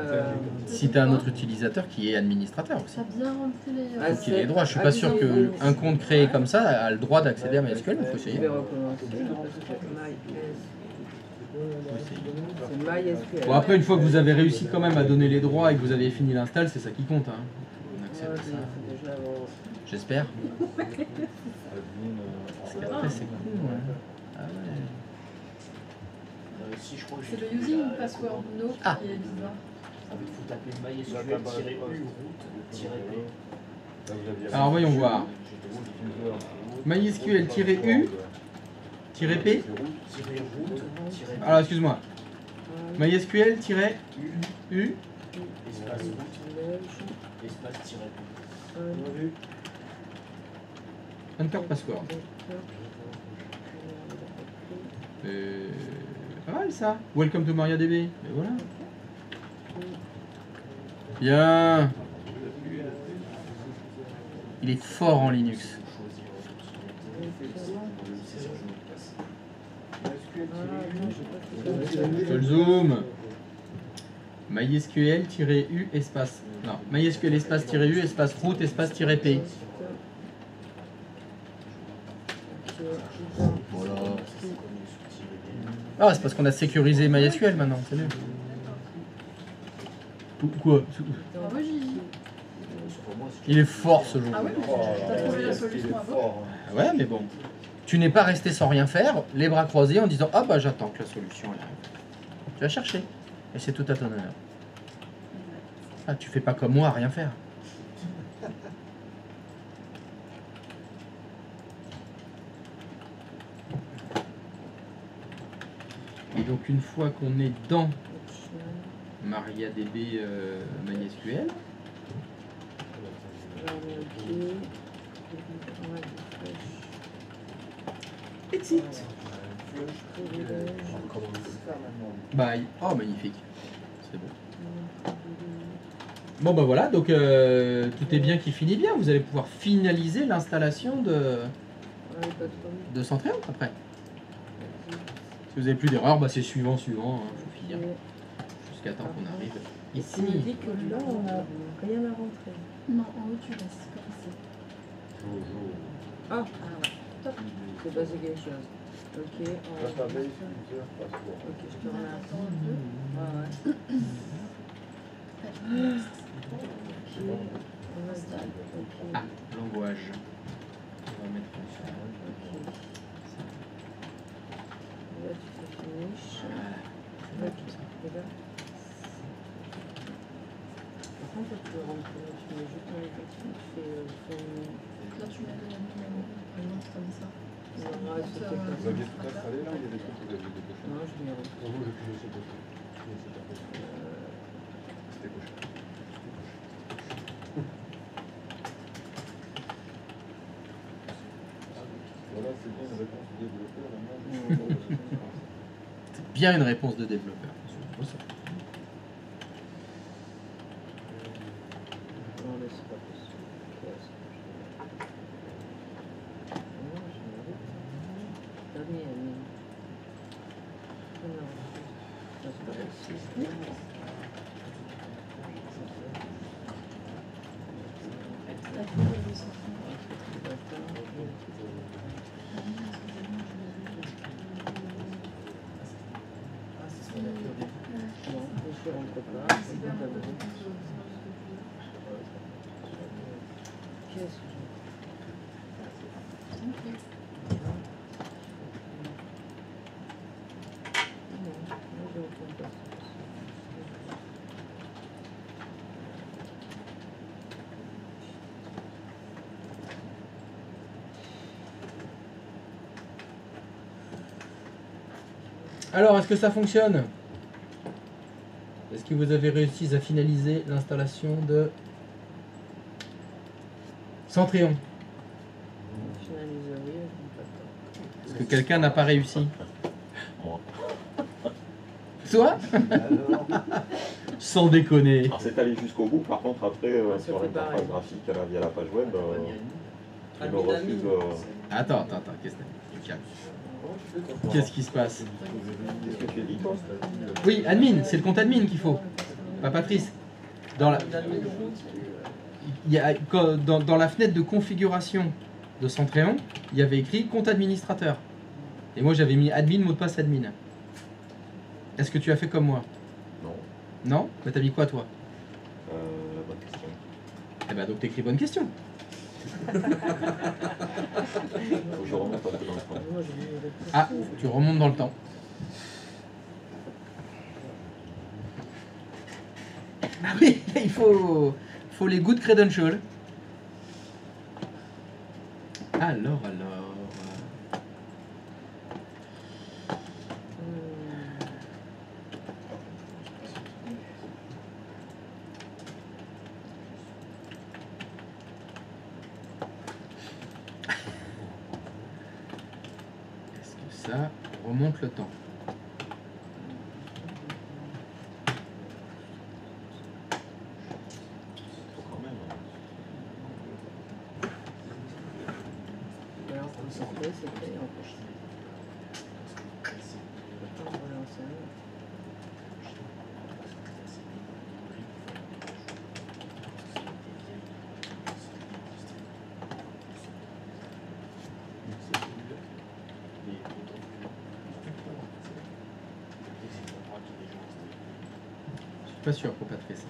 Si tu as un autre utilisateur qui est administrateur aussi. Ça a bien rentré les. Ah, Faut qu'il ait les droits. Je suis pas sûr qu'un compte créé comme ça a le droit d'accéder à MySQL, mais il faut Je essayer. vais recommencer. C'est MySQL. Bon, après, une fois que vous avez réussi quand même à donner les droits et que vous avez fini l'install, c'est ça qui compte. Hein. On accède à ça. Déjà avant. J'espère. Admin, Parce qu'après, c'est cool. Ouais. Ah ouais. Si je crois que C'est j'ai le trouvé using la password commande. no Ah. qui est bizarre. En fait, il faut taper MySQL-U route-P. Là, vous aviez- Alors voyons voir. MySQL-U-P. Tirer route, Alors excuse-moi. MySQL-U. espace route, espace tiret P. Enter password. Pas mal ça. Welcome to MariaDB. Et voilà. Bien. Il est fort en Linux. Je le zoom. MySQL-U espace. Non, MySQL espace-U espace route espace-P. Voilà. Ah, c'est parce qu'on a sécurisé MySQL maintenant, c'est mieux. Quoi? Ah ouais, j'y ai. Il est fort ce jeu. Ah ouais, t'as trouvé la solution avant. Ouais, mais bon. Tu n'es pas resté sans rien faire, les bras croisés en disant ah bah j'attends que la solution elle arrive. Tu as cherché. Et c'est tout à ton honneur. Ah, tu fais pas comme moi à rien faire. Et donc une fois qu'on est dans MariaDB MySQL, exit. Bye. Oh magnifique. C'est bon. Bon bah voilà, donc tout est bien qui finit bien. Vous allez pouvoir finaliser l'installation de Centréon après. Si vous n'avez plus d'erreur, bah c'est suivant, hein, faut finir. Jusqu'à temps qu'on arrive ici. Tu me dis que là, on n'a rien à rentrer. Non, en haut, tu laisses comme ça. Ah, ouais. Top. C'est passé quelque chose. Ok, Là, t'as vérifié plusieurs passeports. ok, je te remercie. Attends un peu. Ouais, ouais. C'est bon. On installe. Ok. Ah, language. On va mettre comme ça. Ok. Là, tu fais finish. Là, tu fais là. Par contre, là, tu peux rentrer. Tu mets juste dans les questions. Tu fais Là, tu mets le numéro. Par exemple, comme ça. Ouais, c'est Ça, peut-être comme Vous aviez tout installé là, il y a des trucs que vous aviez décoché. Non, je viens. Moi, j'ai plus laissé passer. C'était coché. Voilà, c'est bien une réponse du développeur. Maintenant, C'est bien une réponse de développeur. Je vois ça. Non, mais c'est pas possible. Qu'est-ce que je fais? Non, je m'arrête. Dernier ami. Non, ça c'est pas possible. La photo, elle est sortie. Non, je rentre pas. C'est pas bon. Qu'est-ce que Alors, est-ce que ça fonctionne? Est-ce que vous avez réussi à finaliser l'installation de Centréon? Est-ce que quelqu'un n'a pas réussi? Moi. Toi? Sans déconner. Alors c'est allé jusqu'au bout, par contre après Ça sur fait l'interface pareil. graphique via la page web, il me Admin, refuse. Attends, qu'est-ce que calme. Qu'est-ce qui se passe? Qu'est-ce que tu as dit toi? Oui, admin, c'est le compte admin qu'il faut. Pas Patrice. Dans la, il y a, dans la fenêtre de configuration de Centréon, il y avait écrit compte administrateur. Et moi j'avais mis admin, mot de passe admin. Est-ce que tu as fait comme moi? Non. Non? Mais t'as mis quoi toi? Bonne question. Eh ben donc t'écris bonne question. Faut que je remonte un peu dans le temps. Ah, tu remontes dans le temps. Ah oui, il faut les good credentials. Alors. Est-ce que ça remonte le temps? Quand même. Alors, quand ça fait, c'est fait en fait. Attends, voilà, c'est rien. Je suis pas sûr pour Patrice.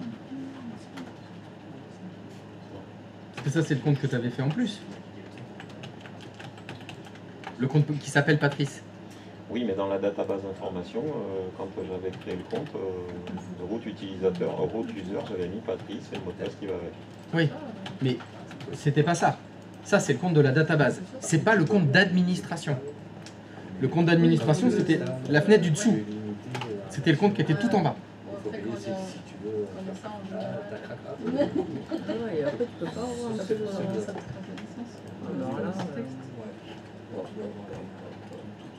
Parce que ça, c'est le compte que tu avais fait en plus. Le compte qui s'appelle Patrice. Oui, mais dans la database d'information, quand j'avais créé le compte, route utilisateur, route user, j'avais mis Patrice et le mot de passe qui va avec. Oui, mais c'était pas ça. Ça, c'est le compte de la database. C'est pas le compte d'administration. Le compte d'administration, c'était la fenêtre du dessous. C'était le compte qui était tout en bas. Bon, après, quand si tu veux on a ça en général. Ah ouais, et après, tu peux pas avoir un peu de... Ça te craque la licence. Alors là, tout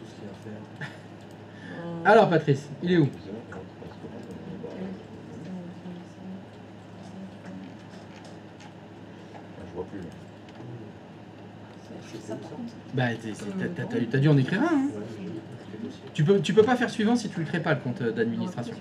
ce qu'il y a à faire. Alors, Patrice, il est où? Je vois plus. Ça, par contre, Bah, t'as dû en écrire un. Hein. Tu peux pas faire suivant si tu le crées pas, le compte d'administration.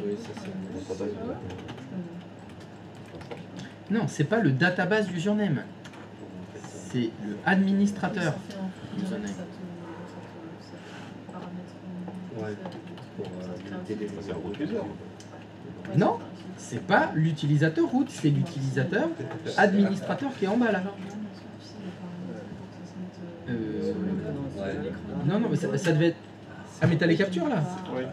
Oui, ça c'est. Non, c'est pas le database username. C'est le administrateur. ça fait en username. ça te paramètre. Ouais, pour limiter les C'est le route user. Non, c'est pas l'utilisateur root, c'est l'utilisateur administrateur qui est en bas là. Non, mais ça devait être. Ah, mais t'as les captures là? Oui.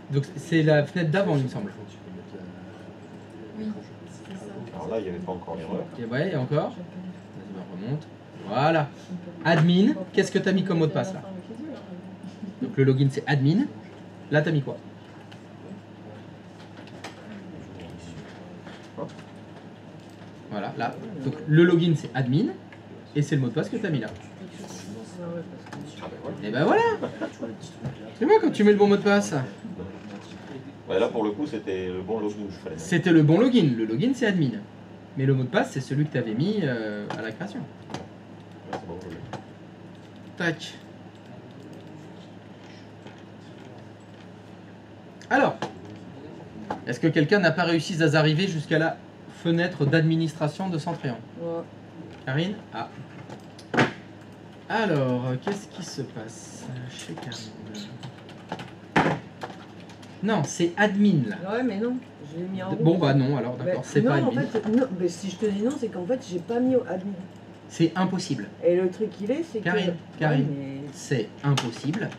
Donc c'est la fenêtre d'avant, il me semble. Oui, c'est ça. Alors là, il n'y avait pas encore l'erreur. Et ouais, et encore. Vas-y, on remonte. Voilà. Admin, qu'est-ce que t'as mis comme mot de passe là? Donc le login c'est admin. Là, t'as mis quoi? Voilà, là. Donc le login c'est admin. Et c'est le mot de passe que t'as mis là. Et ben voilà. Tu vois quand tu mets le bon mot de passe. Ouais, là, pour le coup, c'était le bon login. Fallait mettre. C'était le bon login. Le login c'est admin. Mais le mot de passe c'est celui que t'avais mis à la création. Ouais, c'est bon, je l'ai. Tac. Alors, est-ce que quelqu'un n'a pas réussi à arriver jusqu'à la fenêtre d'administration de Centrion? Ouais. Karine? Ah. Alors, qu'est-ce qui se passe chez Karine? Non, c'est admin là. Ouais, mais non, je l'ai mis en rouge. Bon bah non, alors d'accord, c'est non, pas en admin. fait, non, mais si je te dis non, c'est qu'en fait, j'ai pas mis au admin. C'est impossible. Et le truc qu'il est, c'est que... Karine, Ouais, Karine, mais- c'est impossible.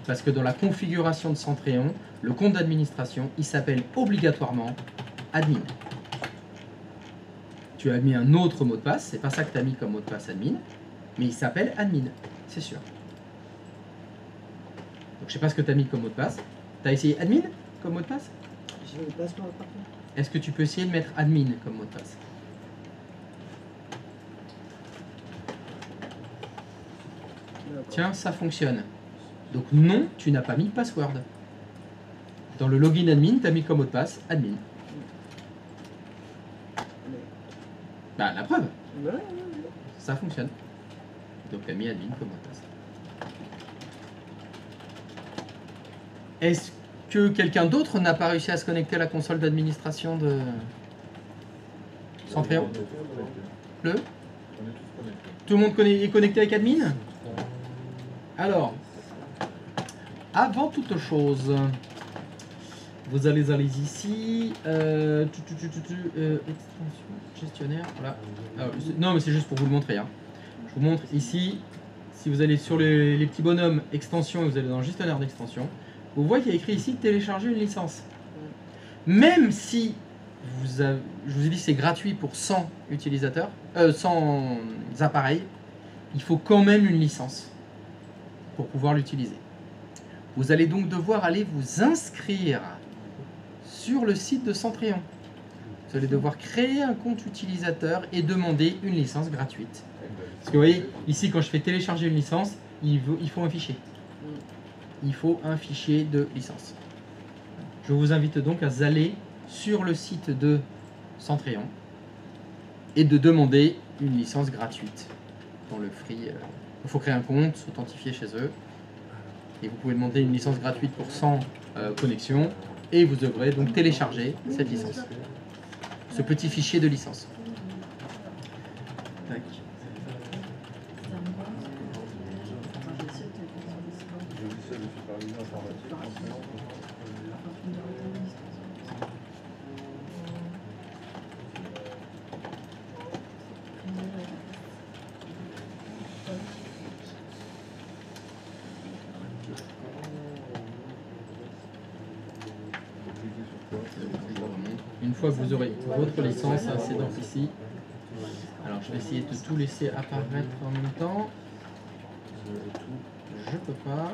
Parce que dans la configuration de Centrion, le compte d'administration, il s'appelle obligatoirement admin. Tu as mis un autre mot de passe, c'est pas ça que tu as mis comme mot de passe admin, mais il s'appelle admin, c'est sûr. Donc je sais pas ce que tu as mis comme mot de passe. Tu as essayé admin comme mot de passe? J'ai mis passeport par contre. Est-ce que tu peux essayer de mettre admin comme mot de passe? Tiens, ça fonctionne. Donc non, tu n'as pas mis password. Dans le login admin, tu as mis comme mot de passe admin. Bah la preuve, Ouais, ouais, ça fonctionne. Donc tu as mis admin comme mot de passe. Est-ce que quelqu'un d'autre n'a pas réussi à se connecter à la console d'administration de Centrion? Le On est tous connectés. Tout le monde est connecté avec admin? Alors, avant toute chose, vous allez aller ici. Extension, gestionnaire. Voilà. Non, mais c'est juste pour vous le montrer. Hein. Je vous montre ici. Si vous allez sur les petits bonhommes extension et vous allez dans le gestionnaire d'extension, vous voyez qu'il y a écrit ici télécharger une licence. Même si je vous ai dit c'est gratuit pour 100 utilisateurs, 100 appareils, il faut quand même une licence pour pouvoir l'utiliser. Vous allez donc devoir aller vous inscrire sur le site de Centrion. Vous allez devoir créer un compte utilisateur et demander une licence gratuite. Parce que vous voyez, ici quand je fais télécharger une licence, il faut un fichier. Il faut un fichier de licence. Je vous invite donc à aller sur le site de Centrion et de demander une licence gratuite dans le free. Il faut créer un compte, s'authentifier chez eux. Et vous pouvez demander une licence gratuite pour 100 connexions. Et vous devrez donc télécharger cette licence. Ce petit fichier de licence. Tac. Logiciel de supervision informatique. Une fois que vous aurez votre licence, c'est donc ici. Alors je vais essayer de tout laisser apparaître en même temps. Je peux pas.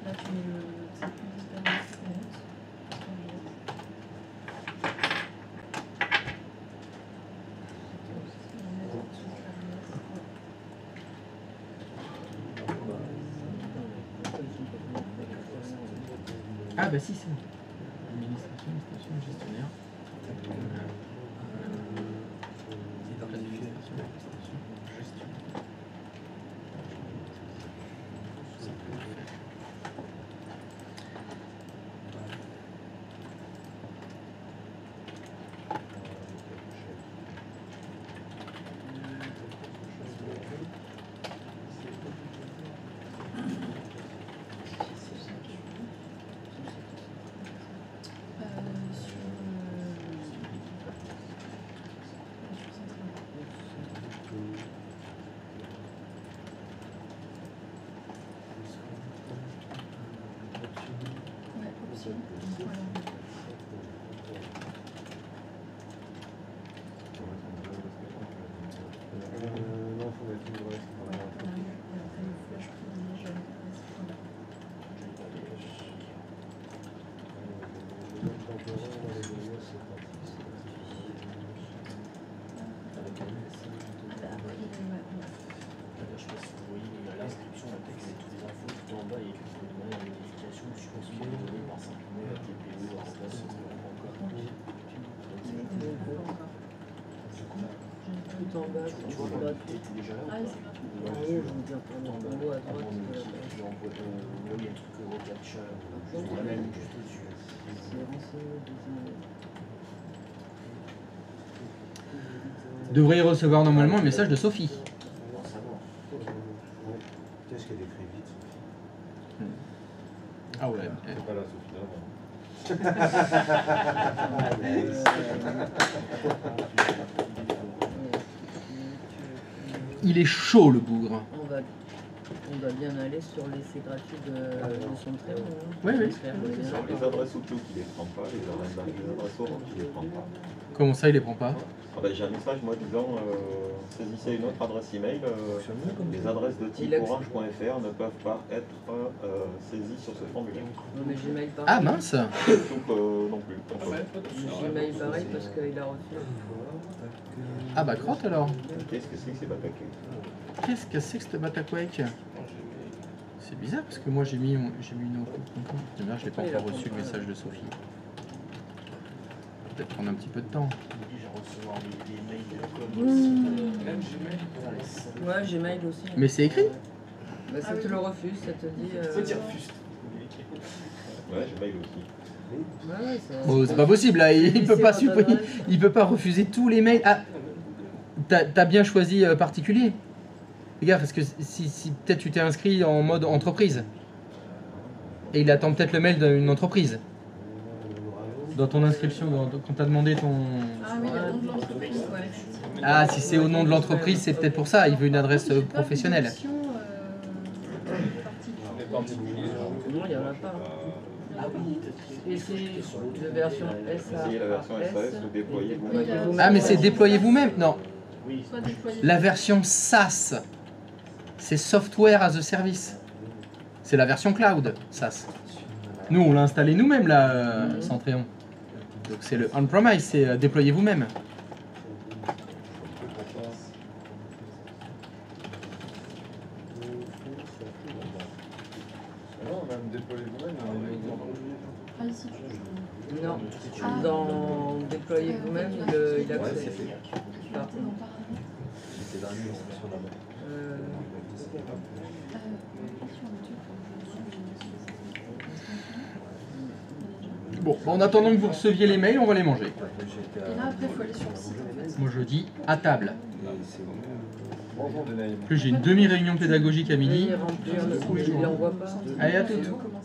Là, tu mets le Ah bah si, c'est bon. Administration, station, gestionnaire. Non, faut mettre une adresse. Je sais pas si vous voyez l'inscription, le texte et toutes les infos tout en bas, il y a écrit que demander la modification du support de données par s'imprimer à TPO en place Tout en bas, tu vois, t'es déjà là ou Ah, pas? c'est pas Ah oui, je veux dire, Tout en bas, en haut à droite, avant de la le page. qui envoie il y a un truc reCAPTCHA, juste la même, juste au-dessus. C'est renseigné, désigné. Devrait recevoir normalement un message de Sophie. Pour savoir. Qu'est-ce qu'elle écrit vite? Ah ouais. C'est pas la Sophie d'avant. Il est chaud le bougre. On va bien aller sur l'essai gratuit de Centrion. Hein. Oui, oui. Faire le lien. Sur les adresses Outlook, il les prend pas, les adresses Orange, il les prend pas. Comment ça, il les prend pas? Ah ben, j'ai un message, moi, disant saisissez une autre adresse email. Les adresses de type Il a- orange.fr ne peuvent pas être saisies sur ce formulaire. Non, mais Gmail pareil. Ah mince. Outlook non plus. Gmail pareil parce qu'il a reçu. Ah bah crotte alors. Qu'est-ce que c'est que ces bataquets? Qu'est-ce que c'est que cette Bataquake? C'est bizarre parce que moi j'ai mis une autre. Merde, je n'ai pas encore reçu le message de Sophie. Peut-être prendre un petit peu de temps. Déjà recevoir des mails comme Mmh. Ouais, Gmail aussi. Mais c'est écrit? Bah, ça te le refuse, ça te dit. Ouais, j'ai mail aussi. Ouais, ouais, ça- Oh, c'est pas possible là, il peut pas supprimer, il peut pas refuser tous les mails. Ah, t'as bien choisi particulier. Fais gaffe, parce que si peut-être tu t'es inscrit en mode entreprise. Et il attend peut-être le mail d'une entreprise. Dans ton inscription, quand t'as demandé ton... Ah oui, il y a le nom de l'entreprise, ouais. Ah, si c'est au nom de l'entreprise, c'est peut-être pour ça. Il veut une adresse professionnelle. Non, il n'y en a pas. Et c'est la version SAS. Essayez la version SAS ou déployez vous-même. Ah, mais c'est déployer vous-même? Non. Oui. Soit déployer. La version SaaS, c'est Software as a Service. C'est la version cloud, SaaS. Nous, on l'a installé nous-mêmes, là, Centréon. Donc c'est le on-premise, c'est déployer vous-même. Non, même déployer vous-même, on est mieux. Ah, ici, tu Non, Ah. dans déployer vous-même, il Ouais, accède. c'est fait. Par- J'étais dans l'administration là-bas. euh, Bon, en attendant que vous receviez les mails, on va les manger. J'étais Et là, après, il faut aller sur le site, en fait. Moi, je dis à table. Bonjour Denaïm. En plus, j'ai une demi-réunion pédagogique à midi. il remplit, il envoie pas. Allez, à toutes. Comment